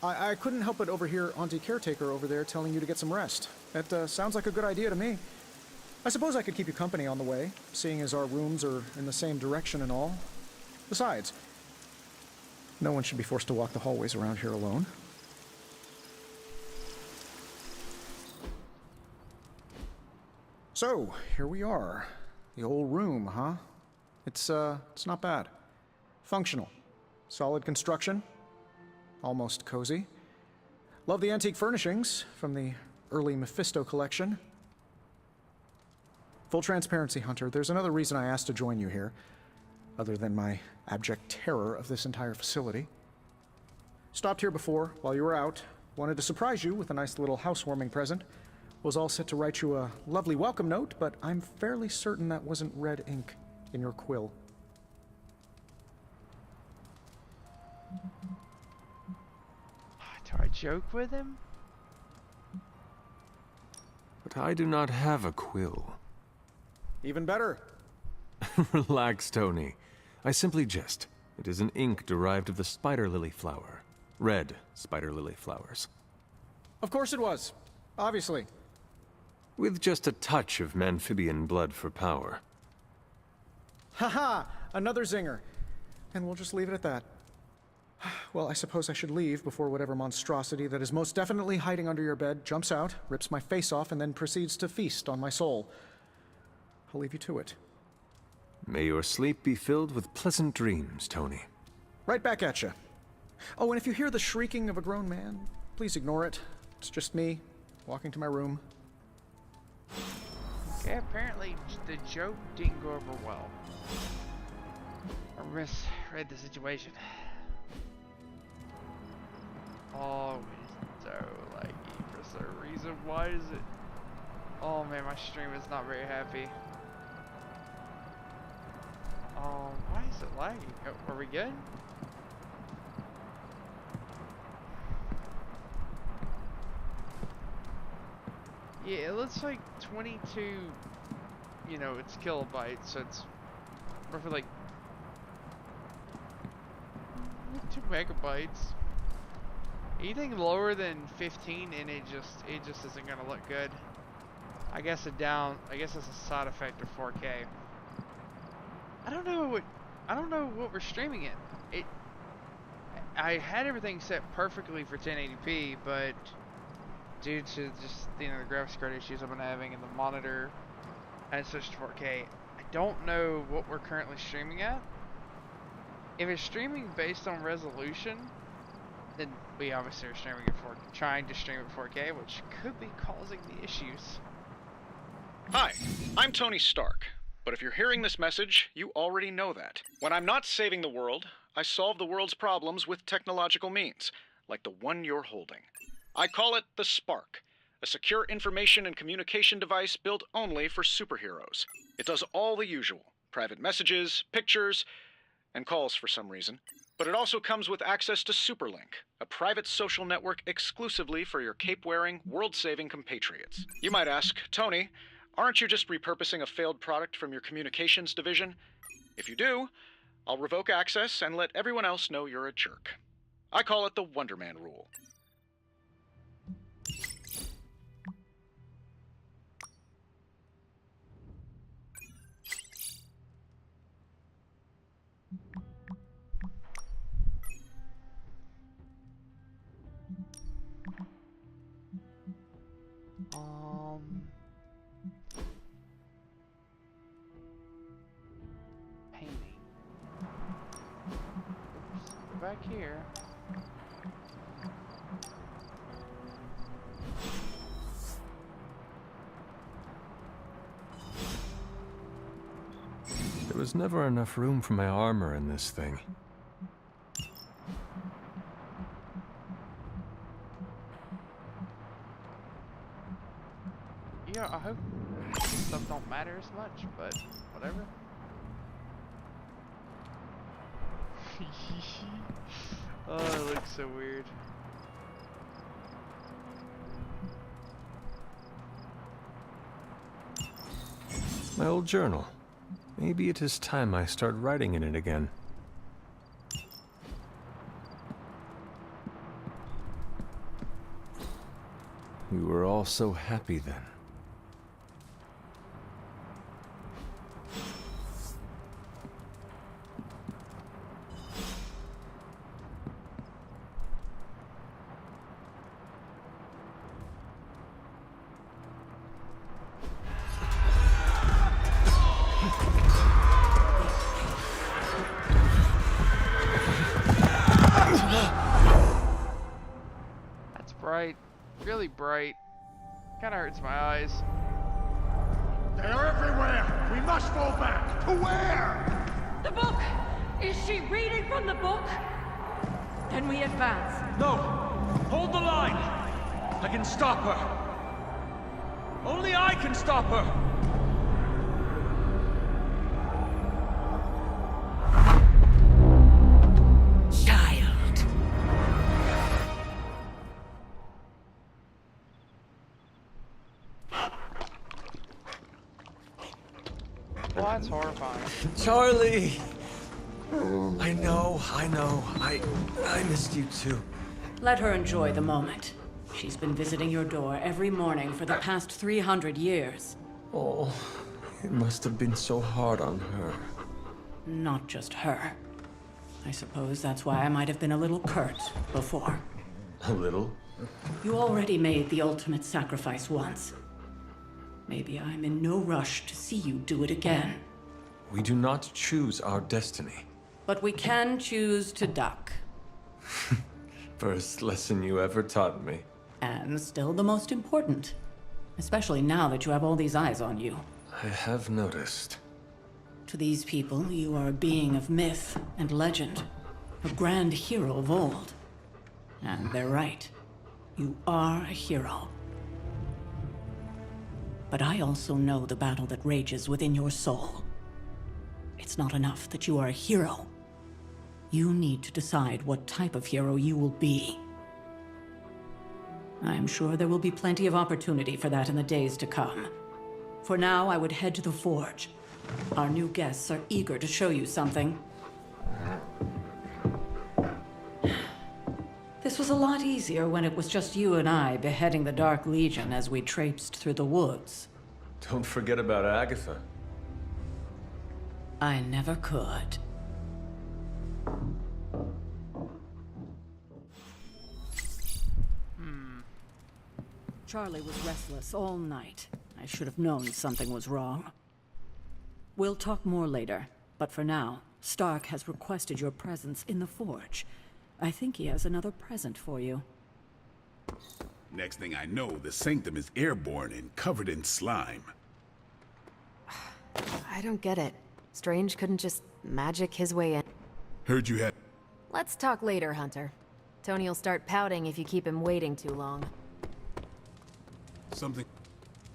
I couldn't help but overhear Auntie Caretaker over there telling you to get some rest. That sounds like a good idea to me. I suppose I could keep you company on the way, seeing as our rooms are in the same direction and all. Besides, no one should be forced to walk the hallways around here alone. So, here we are. The old room, huh? It's not bad. Functional. Solid construction. Almost cozy. Love the antique furnishings from the early Mephisto collection. Full transparency, Hunter, there's another reason I asked to join you here, other than my abject terror of this entire facility. Stopped here before, while you were out. Wanted to surprise you with a nice little housewarming present. Was all set to write you a lovely welcome note, but I'm fairly certain that wasn't red ink in your quill. Do I joke with him? But I do not have a quill. Even better. Relax, Tony. I simply jest. It is an ink derived of the spider lily flower. Red spider lily flowers. Of course it was. Obviously. With just a touch of amphibian blood for power. Haha! Another zinger. And we'll just leave it at that. Well, I suppose I should leave before whatever monstrosity that is most definitely hiding under your bed jumps out, rips my face off, and then proceeds to feast on my soul. I'll leave you to it. May your sleep be filled with pleasant dreams, Tony. Right back at you. Oh, and if you hear the shrieking of a grown man, please ignore it. It's just me, walking to my room. Okay, apparently the joke didn't go over well. I misread the situation. Oh, it's so laggy for some reason. Why is it? Oh man, my stream is not very happy. Why is it lagging? Oh, are we good? Yeah, it looks like 22, it's kilobytes, so it's roughly like 2 megabytes. Anything lower than 15 and it just isn't gonna look good. I guess it's a side effect of 4K. I don't know what we're streaming in. I had everything set perfectly for 1080p, but due to just the graphics card issues I've been having and the monitor, I switched to 4K. I don't know what we're currently streaming at. If it's streaming based on resolution, then we obviously are trying to stream at 4K, which could be causing the issues. Hi, I'm Tony Stark. But if you're hearing this message, you already know that. When I'm not saving the world, I solve the world's problems with technological means, like the one you're holding. I call it the Spark, a secure information and communication device built only for superheroes. It does all the usual, private messages, pictures, and calls for some reason. But it also comes with access to Superlink, a private social network exclusively for your cape-wearing, world-saving compatriots. You might ask, Tony, Aren't you just repurposing a failed product from your communications division? If you do, I'll revoke access and let everyone else know you're a jerk. I call it the Wonder Man rule. Painting. Oops. Back here. There was never enough room for my armor in this thing. Yeah, I hope this stuff don't matter as much, but whatever. Oh, it looks so weird. My old journal. Maybe it is time I start writing in it again. We were all so happy then. That's bright. Really bright. Kinda hurts my eyes. They are everywhere! We must fall back! To where? The book! Is she reading from the book? Then we advance. No! Hold the line! I can stop her! Only I can stop her! Child. Well, that's horrifying. Charlie! I know. I missed you too. Let her enjoy the moment. She's been visiting your door every morning for the past 300 years. Oh, it must have been so hard on her. Not just her. I suppose that's why I might have been a little curt before. A little? You already made the ultimate sacrifice once. Maybe I'm in no rush to see you do it again. We do not choose our destiny. But we can choose to duck. First lesson you ever taught me. And still the most important. Especially now that you have all these eyes on you. I have noticed. To these people, you are a being of myth and legend. A grand hero of old. And they're right. You are a hero. But I also know the battle that rages within your soul. It's not enough that you are a hero. You need to decide what type of hero you will be. I am sure there will be plenty of opportunity for that in the days to come. For now, I would head to the Forge. Our new guests are eager to show you something. This was a lot easier when it was just you and I beheading the Dark Legion as we traipsed through the woods. Don't forget about Agatha. I never could. Charlie was restless all night. I should have known something was wrong. We'll talk more later, but for now, Stark has requested your presence in the Forge. I think he has another present for you. Next thing I know, the Sanctum is airborne and covered in slime. I don't get it. Strange couldn't just magic his way in. Heard you had... Let's talk later, Hunter. Tony will start pouting if you keep him waiting too long. something.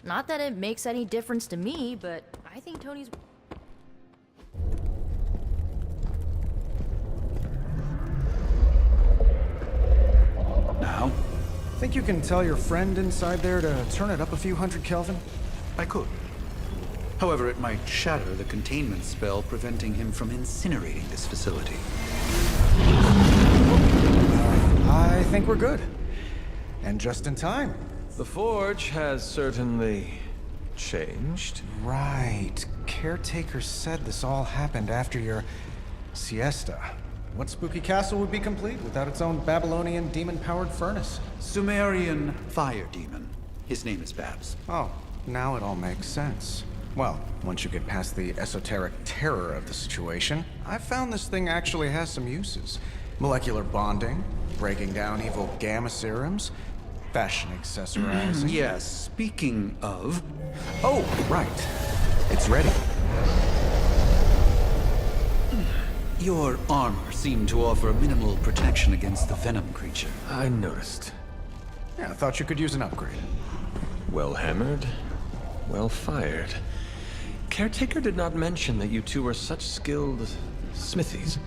Not that it makes any difference to me, but I think Tony's... Now? Think you can tell your friend inside there to turn it up a few hundred Kelvin? I could. However, it might shatter the containment spell preventing him from incinerating this facility. I think we're good. And just in time. The Forge has certainly changed. Right. Caretaker said this all happened after your siesta. What spooky castle would be complete without its own Babylonian demon-powered furnace? Sumerian fire demon. His name is Babs. Oh, now it all makes sense. Well, once you get past the esoteric terror of the situation, I've found this thing actually has some uses. Molecular bonding, breaking down evil gamma serums, fashion accessorizing. Yes, speaking of... Oh, right. It's ready. Your armor seemed to offer minimal protection against the venom creature. I noticed. Yeah, I thought you could use an upgrade. Well hammered, well fired. Caretaker did not mention that you two are such skilled smithies.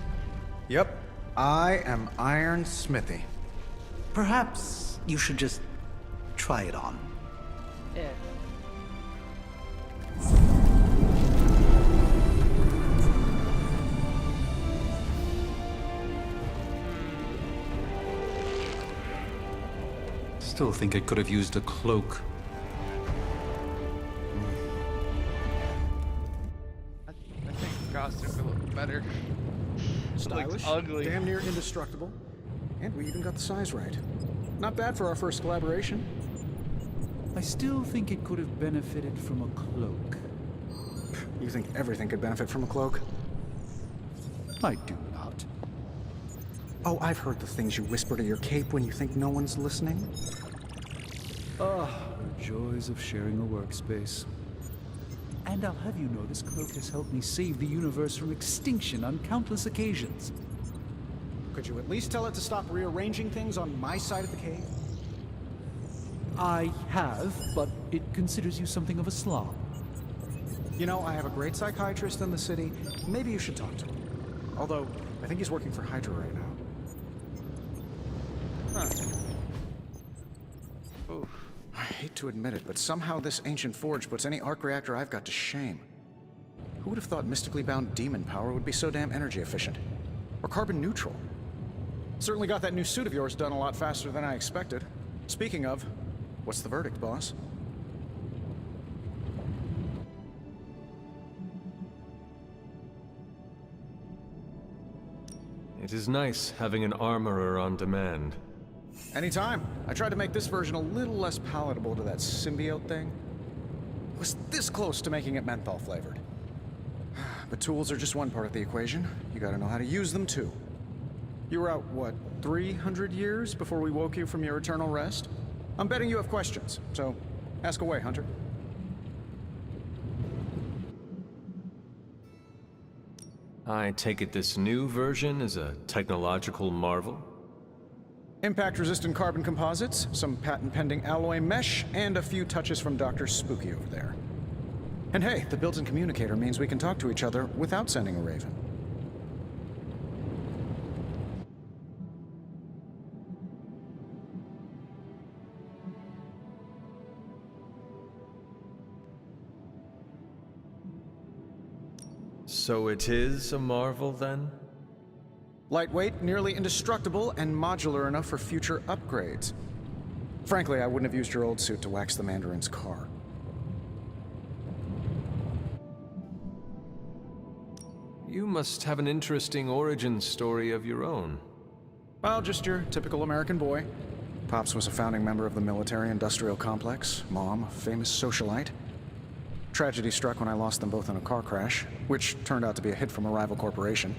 Yep, I am Iron Smithy. Perhaps you should just try it on. Yeah. Still think it could have used a cloak. I think the costume could look better. Stylish, Looks ugly. damn near indestructible. And we even got the size right. Not bad for our first collaboration. I still think it could have benefited from a cloak. You think everything could benefit from a cloak? I do not. Oh, I've heard the things you whisper to your cape when you think no one's listening. Ah, the joys of sharing a workspace. And I'll have you know this cloak has helped me save the universe from extinction on countless occasions. Could you at least tell it to stop rearranging things on my side of the cave? I have, but it considers you something of a slob. You know, I have a great psychiatrist in the city. Maybe you should talk to him. Although, I think he's working for Hydra right now. Huh. Oof. I hate to admit it, but somehow this ancient forge puts any arc reactor I've got to shame. Who would have thought mystically bound demon power would be so damn energy efficient? Or carbon neutral? Certainly got that new suit of yours done a lot faster than I expected. Speaking of, what's the verdict, boss? It is nice having an armorer on demand. Anytime. I tried to make this version a little less palatable to that symbiote thing. Was this close to making it menthol flavored. But tools are just one part of the equation. You gotta know how to use them too. You were out, what, 300 years before we woke you from your eternal rest? I'm betting you have questions, so ask away, Hunter. I take it this new version is a technological marvel? Impact-resistant carbon composites, some patent-pending alloy mesh, and a few touches from Dr. Spooky over there. And hey, the built-in communicator means we can talk to each other without sending a raven. So it is a marvel, then? Lightweight, nearly indestructible, and modular enough for future upgrades. Frankly, I wouldn't have used your old suit to wax the Mandarin's car. You must have an interesting origin story of your own. Well, just your typical American boy. Pops was a founding member of the military-industrial complex. Mom, a famous socialite. Tragedy struck when I lost them both in a car crash, which turned out to be a hit from a rival corporation.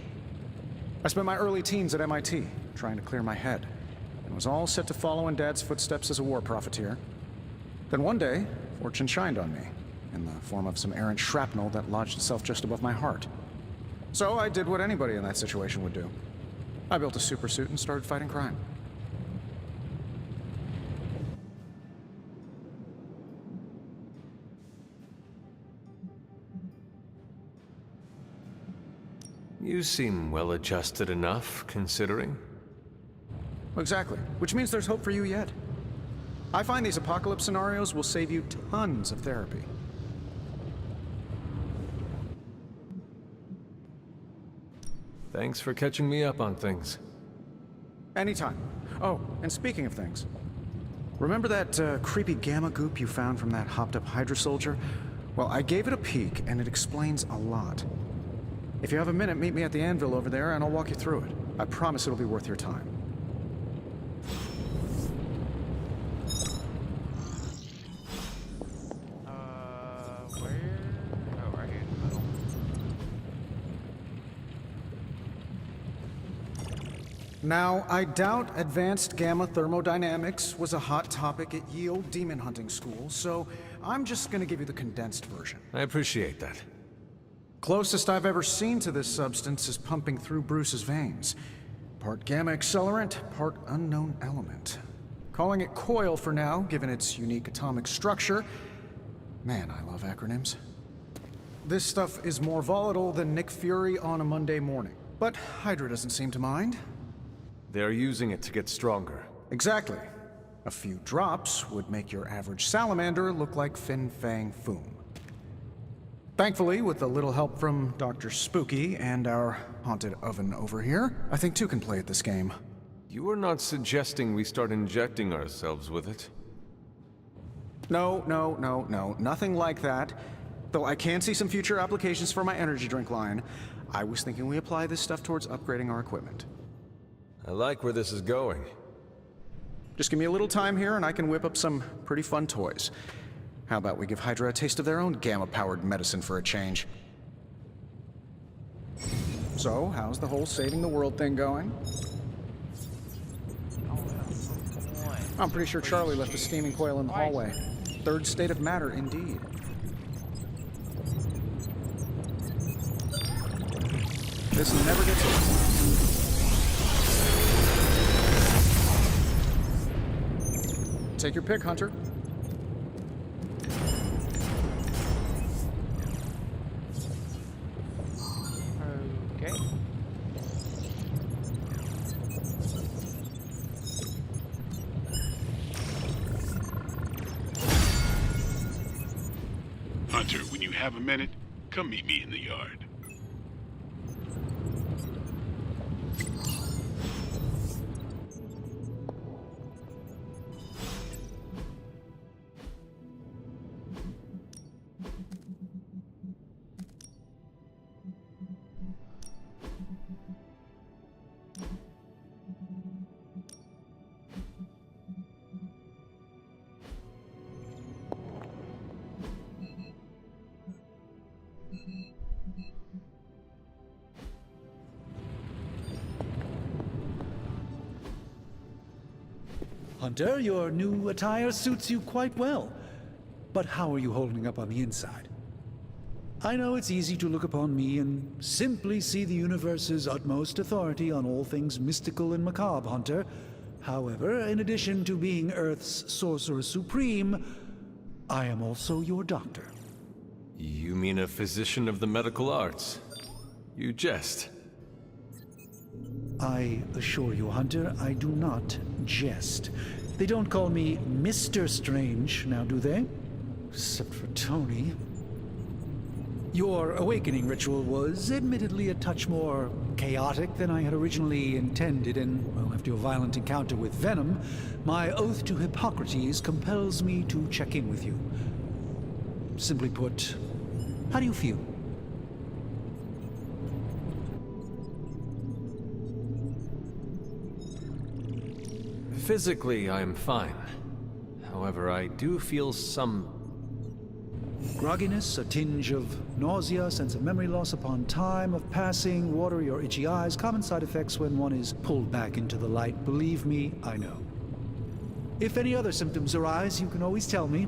I spent my early teens at MIT, trying to clear my head, and was all set to follow in Dad's footsteps as a war profiteer. Then one day, fortune shined on me, in the form of some errant shrapnel that lodged itself just above my heart. So I did what anybody in that situation would do. I built a supersuit and started fighting crime. You seem well-adjusted enough, considering. Exactly, which means there's hope for you yet. I find these apocalypse scenarios will save you tons of therapy. Thanks for catching me up on things. Anytime. Oh, and speaking of things, remember that creepy gamma goop you found from that hopped-up Hydra soldier? Well, I gave it a peek, and it explains a lot. If you have a minute, meet me at the anvil over there, and I'll walk you through it. I promise it'll be worth your time. Where? Oh, right here in the middle. Now, I doubt advanced gamma thermodynamics was a hot topic at Yield Demon Hunting School, so I'm just gonna give you the condensed version. I appreciate that. Closest I've ever seen to this substance is pumping through Bruce's veins. Part gamma accelerant, part unknown element. Calling it Coil for now, given its unique atomic structure. Man, I love acronyms. This stuff is more volatile than Nick Fury on a Monday morning. But Hydra doesn't seem to mind. They're using it to get stronger. Exactly. A few drops would make your average salamander look like Fin Fang Foom. Thankfully, with a little help from Dr. Spooky and our haunted oven over here, I think two can play at this game. You are not suggesting we start injecting ourselves with it? No, nothing like that. Though I can see some future applications for my energy drink line. I was thinking we apply this stuff towards upgrading our equipment. I like where this is going. Just give me a little time here and I can whip up some pretty fun toys. How about we give Hydra a taste of their own gamma-powered medicine for a change? So, how's the whole saving the world thing going? I'm pretty sure Charlie left a steaming coil in the hallway. Third state of matter, indeed. This never gets old. Take your pick, Hunter. Okay. Hunter, when you have a minute, come meet me in the yard. Hunter, your new attire suits you quite well. But how are you holding up on the inside? I know it's easy to look upon me and simply see the universe's utmost authority on all things mystical and macabre, Hunter. However, in addition to being Earth's Sorcerer Supreme, I am also your doctor. You mean a physician of the medical arts? You jest. I assure you, Hunter, I do not jest. They don't call me Mr. Strange, now do they? Except for Tony. Your awakening ritual was admittedly a touch more chaotic than I had originally intended, and, well, after your violent encounter with Venom, my oath to Hippocrates compels me to check in with you. Simply put, how do you feel? Physically, I am fine. However, I do feel some grogginess, a tinge of nausea, sense of memory loss upon time of passing, watery or itchy eyes, common side effects when one is pulled back into the light. Believe me, I know. If any other symptoms arise, you can always tell me,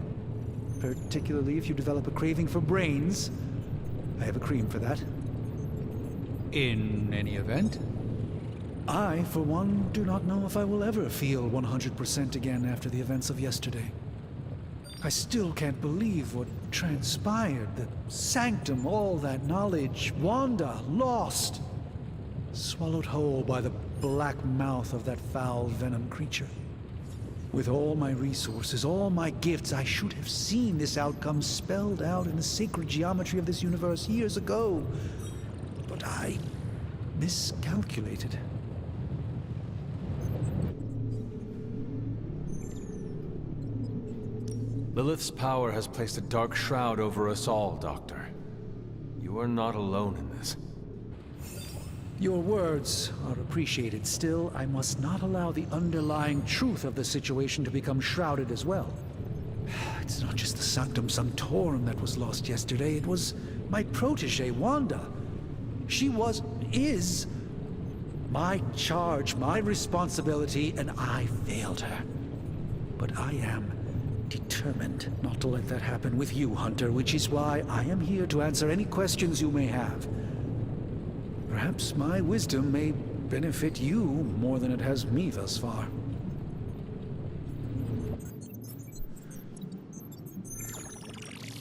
particularly if you develop a craving for brains. I have a cream for that. In any event, I, for one, do not know if I will ever feel 100% again after the events of yesterday. I still can't believe what transpired. The sanctum, all that knowledge, Wanda, lost. Swallowed whole by the black mouth of that foul Venom creature. With all my resources, all my gifts, I should have seen this outcome spelled out in the sacred geometry of this universe years ago. But I miscalculated. Lilith's power has placed a dark shroud over us all, Doctor. You are not alone in this. Your words are appreciated. Still, I must not allow the underlying truth of the situation to become shrouded as well. It's not just the Sanctum Sanctorum that was lost yesterday. It was my protege, Wanda. She is my charge, my responsibility, and I failed her. But I am determined not to let that happen with you, Hunter, which is why I am here to answer any questions you may have. Perhaps my wisdom may benefit you more than it has me thus far.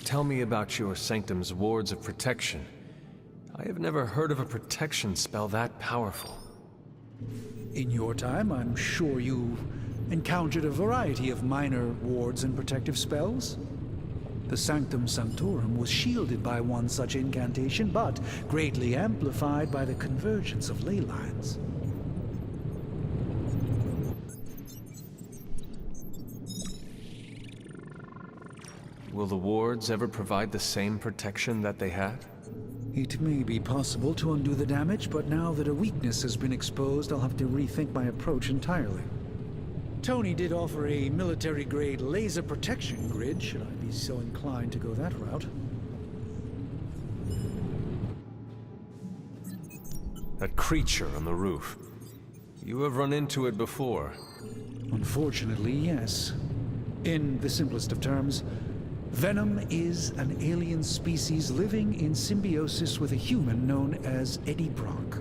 Tell me about your Sanctum's wards of protection. I have never heard of a protection spell that powerful. In your time, I'm sure you encountered a variety of minor wards and protective spells. The Sanctum Sanctorum was shielded by one such incantation, but greatly amplified by the convergence of ley lines. Will the wards ever provide the same protection that they had? It may be possible to undo the damage, but now that a weakness has been exposed, I'll have to rethink my approach entirely. Tony did offer a military-grade laser protection grid, should I be so inclined to go that route. That creature on the roof. You have run into it before. Unfortunately, yes. In the simplest of terms, Venom is an alien species living in symbiosis with a human known as Eddie Brock.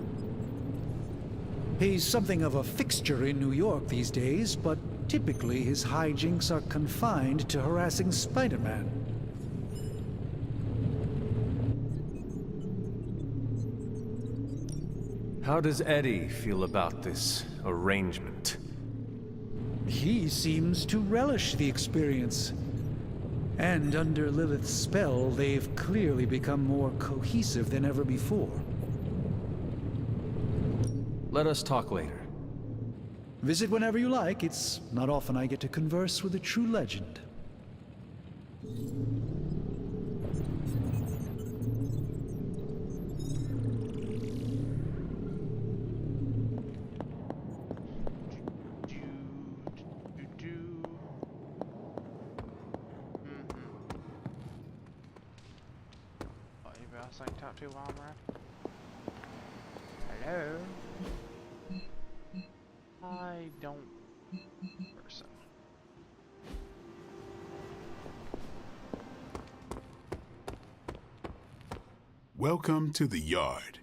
He's something of a fixture in New York these days, but typically his hijinks are confined to harassing Spider-Man. How does Eddie feel about this arrangement? He seems to relish the experience. And under Lilith's spell, they've clearly become more cohesive than ever before. Let us talk later. Visit whenever you like. It's not often I get to converse with a true legend. I can talk to while I'm around. Hello? I don't person. Welcome to the yard.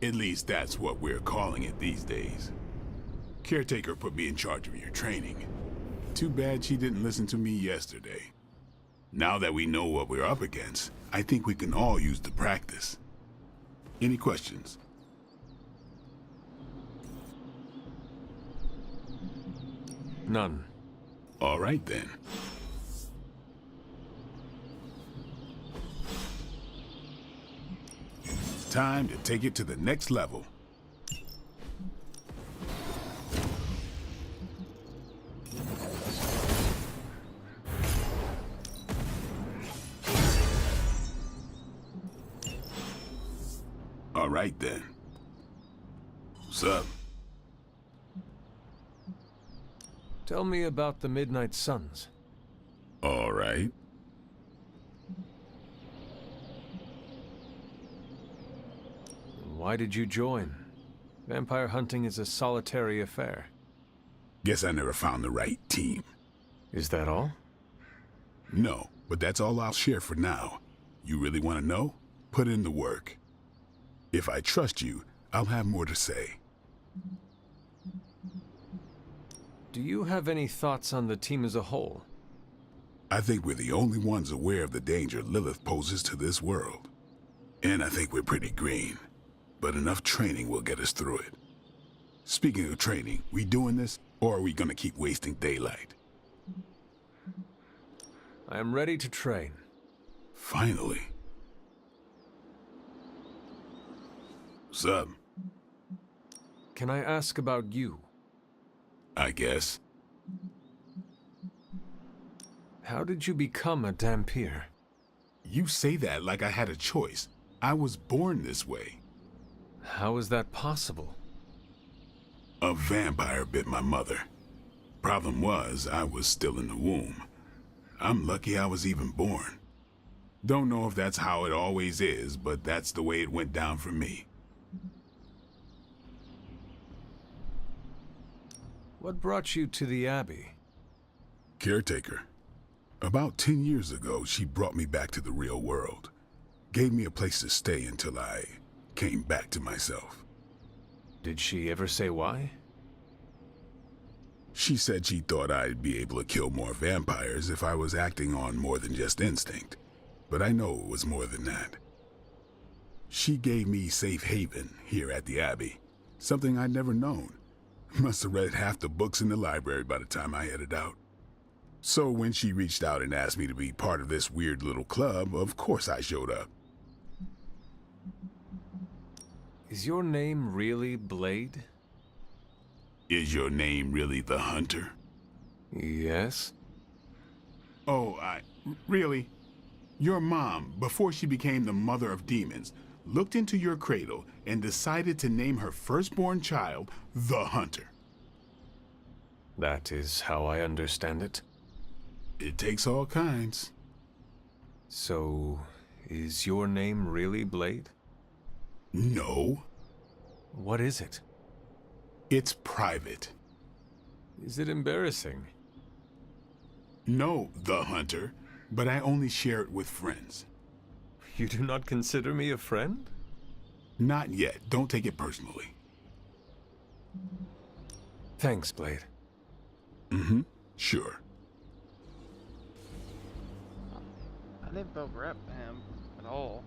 At least that's what we're calling it these days. Caretaker put me in charge of your training. Too bad she didn't listen to me yesterday. Now that we know what we're up against, I think we can all use the practice. Any questions? None. All right then. Time to take it to the next level. All right then. What's up? Tell me about the Midnight Suns. All right. Why did you join? Vampire hunting is a solitary affair. Guess I never found the right team. Is that all? No, but that's all I'll share for now. You really want to know? Put in the work. If I trust you, I'll have more to say. Do you have any thoughts on the team as a whole? I think we're the only ones aware of the danger Lilith poses to this world. And I think we're pretty green. But enough training will get us through it. Speaking of training, we doing this, or are we gonna keep wasting daylight? I am ready to train. Finally. What's up? Can I ask about you? I guess. How did you become a Dhampir? You say that like I had a choice. I was born this way. How is that possible? A vampire bit my mother. Problem was, I was still in the womb. I'm lucky I was even born. Don't know if that's how it always is, but that's the way it went down for me. What brought you to the Abbey? Caretaker. About 10 years ago, she brought me back to the real world. Gave me a place to stay until I came back to myself. Did she ever say why? She said she thought I'd be able to kill more vampires if I was acting on more than just instinct. But I know it was more than that. She gave me safe haven here at the Abbey. Something I'd never known. Must have read half the books in the library by the time I headed out. So when she reached out and asked me to be part of this weird little club, of course I showed up. Is your name really Blade? Is your name really the Hunter? Yes. Oh, really? Your mom, before she became the mother of demons, looked into your cradle and decided to name her firstborn child the Hunter. That is how I understand it. It takes all kinds. So, is your name really Blade? No. What is it? It's private. Is it embarrassing? No, the Hunter, but I only share it with friends. You do not consider me a friend? Not yet. Don't take it personally. Thanks, Blade. Mm-hmm. Sure. I didn't vote rep him at all.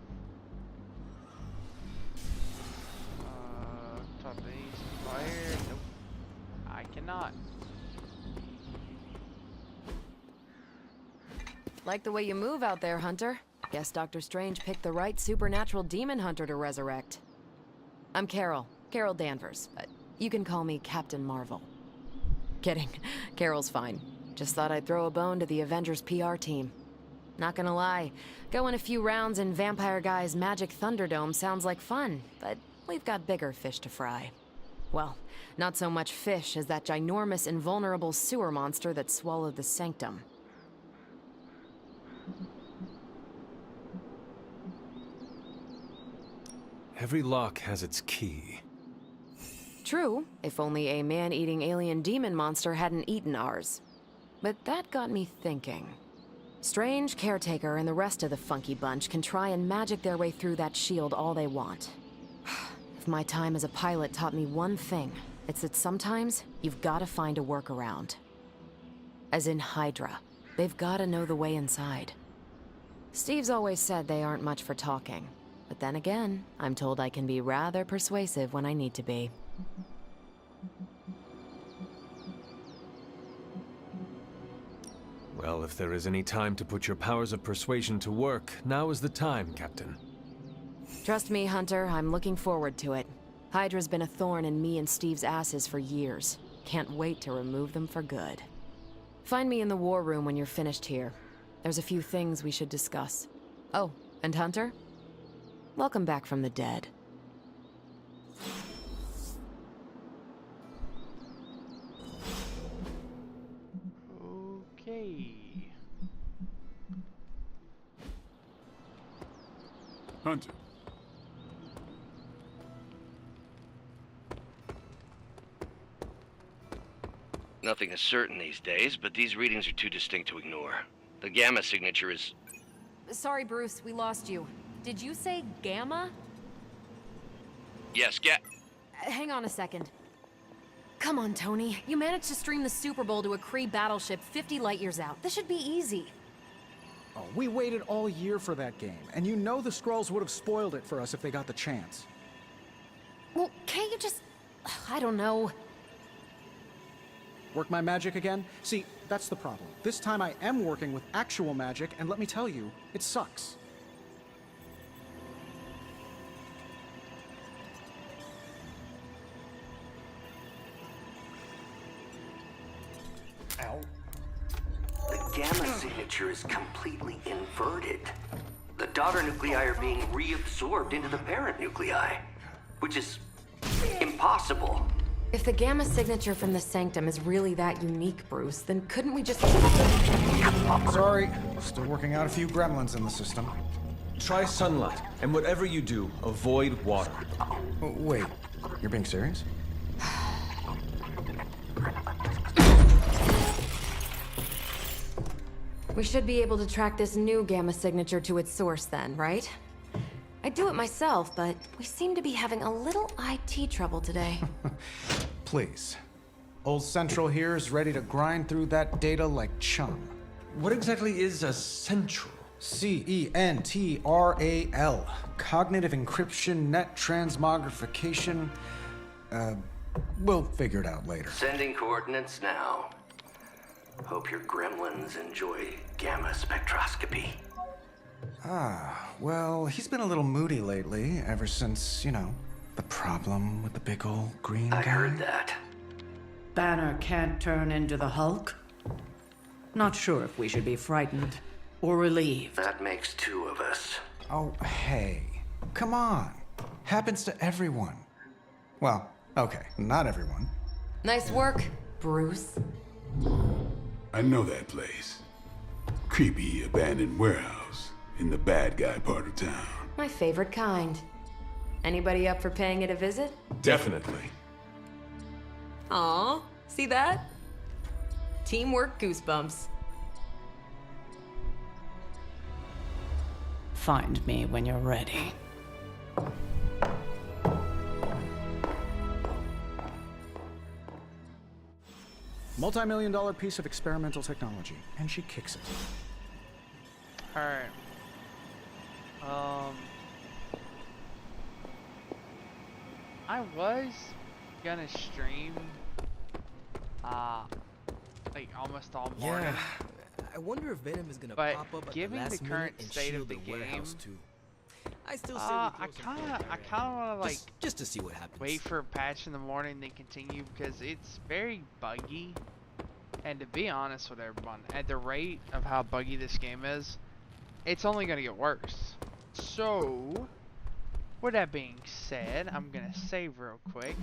Top base fire. Nope. I cannot. Like the way you move out there, Hunter. Guess Dr. Strange picked the right supernatural demon hunter to resurrect. I'm Carol Danvers, but you can call me Captain Marvel. Kidding. Carol's fine. Just thought I'd throw a bone to the Avengers PR team. Not gonna lie, going a few rounds in Vampire Guy's Magic Thunderdome sounds like fun, but we've got bigger fish to fry. Well, not so much fish as that ginormous invulnerable sewer monster that swallowed the Sanctum. Every lock has its key. True, if only a man-eating alien demon monster hadn't eaten ours. But that got me thinking. Strange, Caretaker, and the rest of the funky bunch can try and magic their way through that shield all they want. If my time as a pilot taught me one thing, it's that sometimes you've gotta find a workaround. As in Hydra. They've gotta know the way inside. Steve's always said they aren't much for talking. But then again, I'm told I can be rather persuasive when I need to be. Well, if there is any time to put your powers of persuasion to work, now is the time, Captain. Trust me, Hunter, I'm looking forward to it. Hydra's been a thorn in me and Steve's asses for years. Can't wait to remove them for good. Find me in the war room when you're finished here. There's a few things we should discuss. Oh, and Hunter? Welcome back from the dead. Okay. Hunter. Nothing is certain these days, but these readings are too distinct to ignore. The gamma signature is... Sorry, Bruce, we lost you. Did you say Gamma? Yes, Hang on a second. Come on, Tony. You managed to stream the Super Bowl to a Kree battleship 50 light-years out. This should be easy. Oh, we waited all year for that game, and you know the Skrulls would have spoiled it for us if they got the chance. Well, can't you just... I don't know. Work my magic again? See, that's the problem. This time I am working with actual magic, and let me tell you, it sucks. gamma signature is completely inverted. The daughter nuclei are being reabsorbed into the parent nuclei, which is impossible. If the gamma signature from the Sanctum is really that unique, Bruce, then couldn't we just... Sorry, still working out a few gremlins in the system. Try sunlight, and whatever you do, avoid water. Wait, you're being serious? We should be able to track this new gamma signature to its source then, right? I'd do it myself, but we seem to be having a little IT trouble today. Please. Old Central here is ready to grind through that data like chum. What exactly is a central? CENTRAL. Cognitive encryption, net transmogrification. We'll figure it out later. Sending coordinates now. Hope your gremlins enjoy gamma spectroscopy. Well, he's been a little moody lately, ever since, the problem with the big old green guy. I heard that. Banner can't turn into the Hulk? Not sure if we should be frightened or relieved. That makes two of us. Oh, hey. Come on. Happens to everyone. Well, okay, not everyone. Nice work, Bruce. I know that place. Creepy abandoned warehouse in the bad guy part of town. My favorite kind. Anybody up for paying it a visit? Definitely. Aw, see that? Teamwork goosebumps. Find me when you're ready. Multi-million-dollar piece of experimental technology, and she kicks it. Alright. I was gonna stream, like almost all morning. Yeah, I wonder if Venom is gonna But pop up at given the last the current minute and state shield of the game, warehouse too. I still say I kind of want to like just to see what happens. Wait for a patch in the morning, then continue because it's very buggy. And to be honest with everyone, at the rate of how buggy this game is, it's only gonna get worse. So, with that being said, I'm gonna save real quick.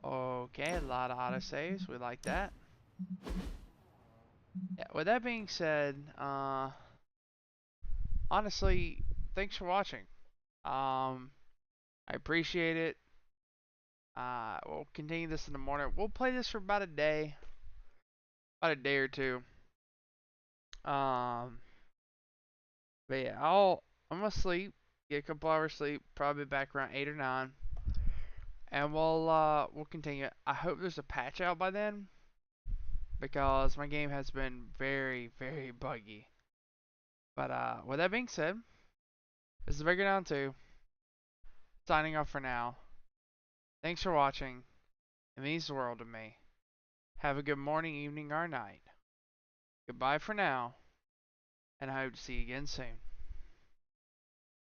Okay, a lot of autosaves. We like that. Yeah, with that being said, honestly, thanks for watching. I appreciate it. We'll continue this in the morning. We'll play this for about a day or two. But yeah, I'm gonna sleep, get a couple hours sleep, probably back around 8 or 9, and we'll continue. I hope there's a patch out by then, because my game has been very, very buggy. But with that being said, this is Breaker Down 2, signing off for now. Thanks for watching. It means the world to me. Have a good morning, evening, or night. Goodbye for now, and I hope to see you again soon.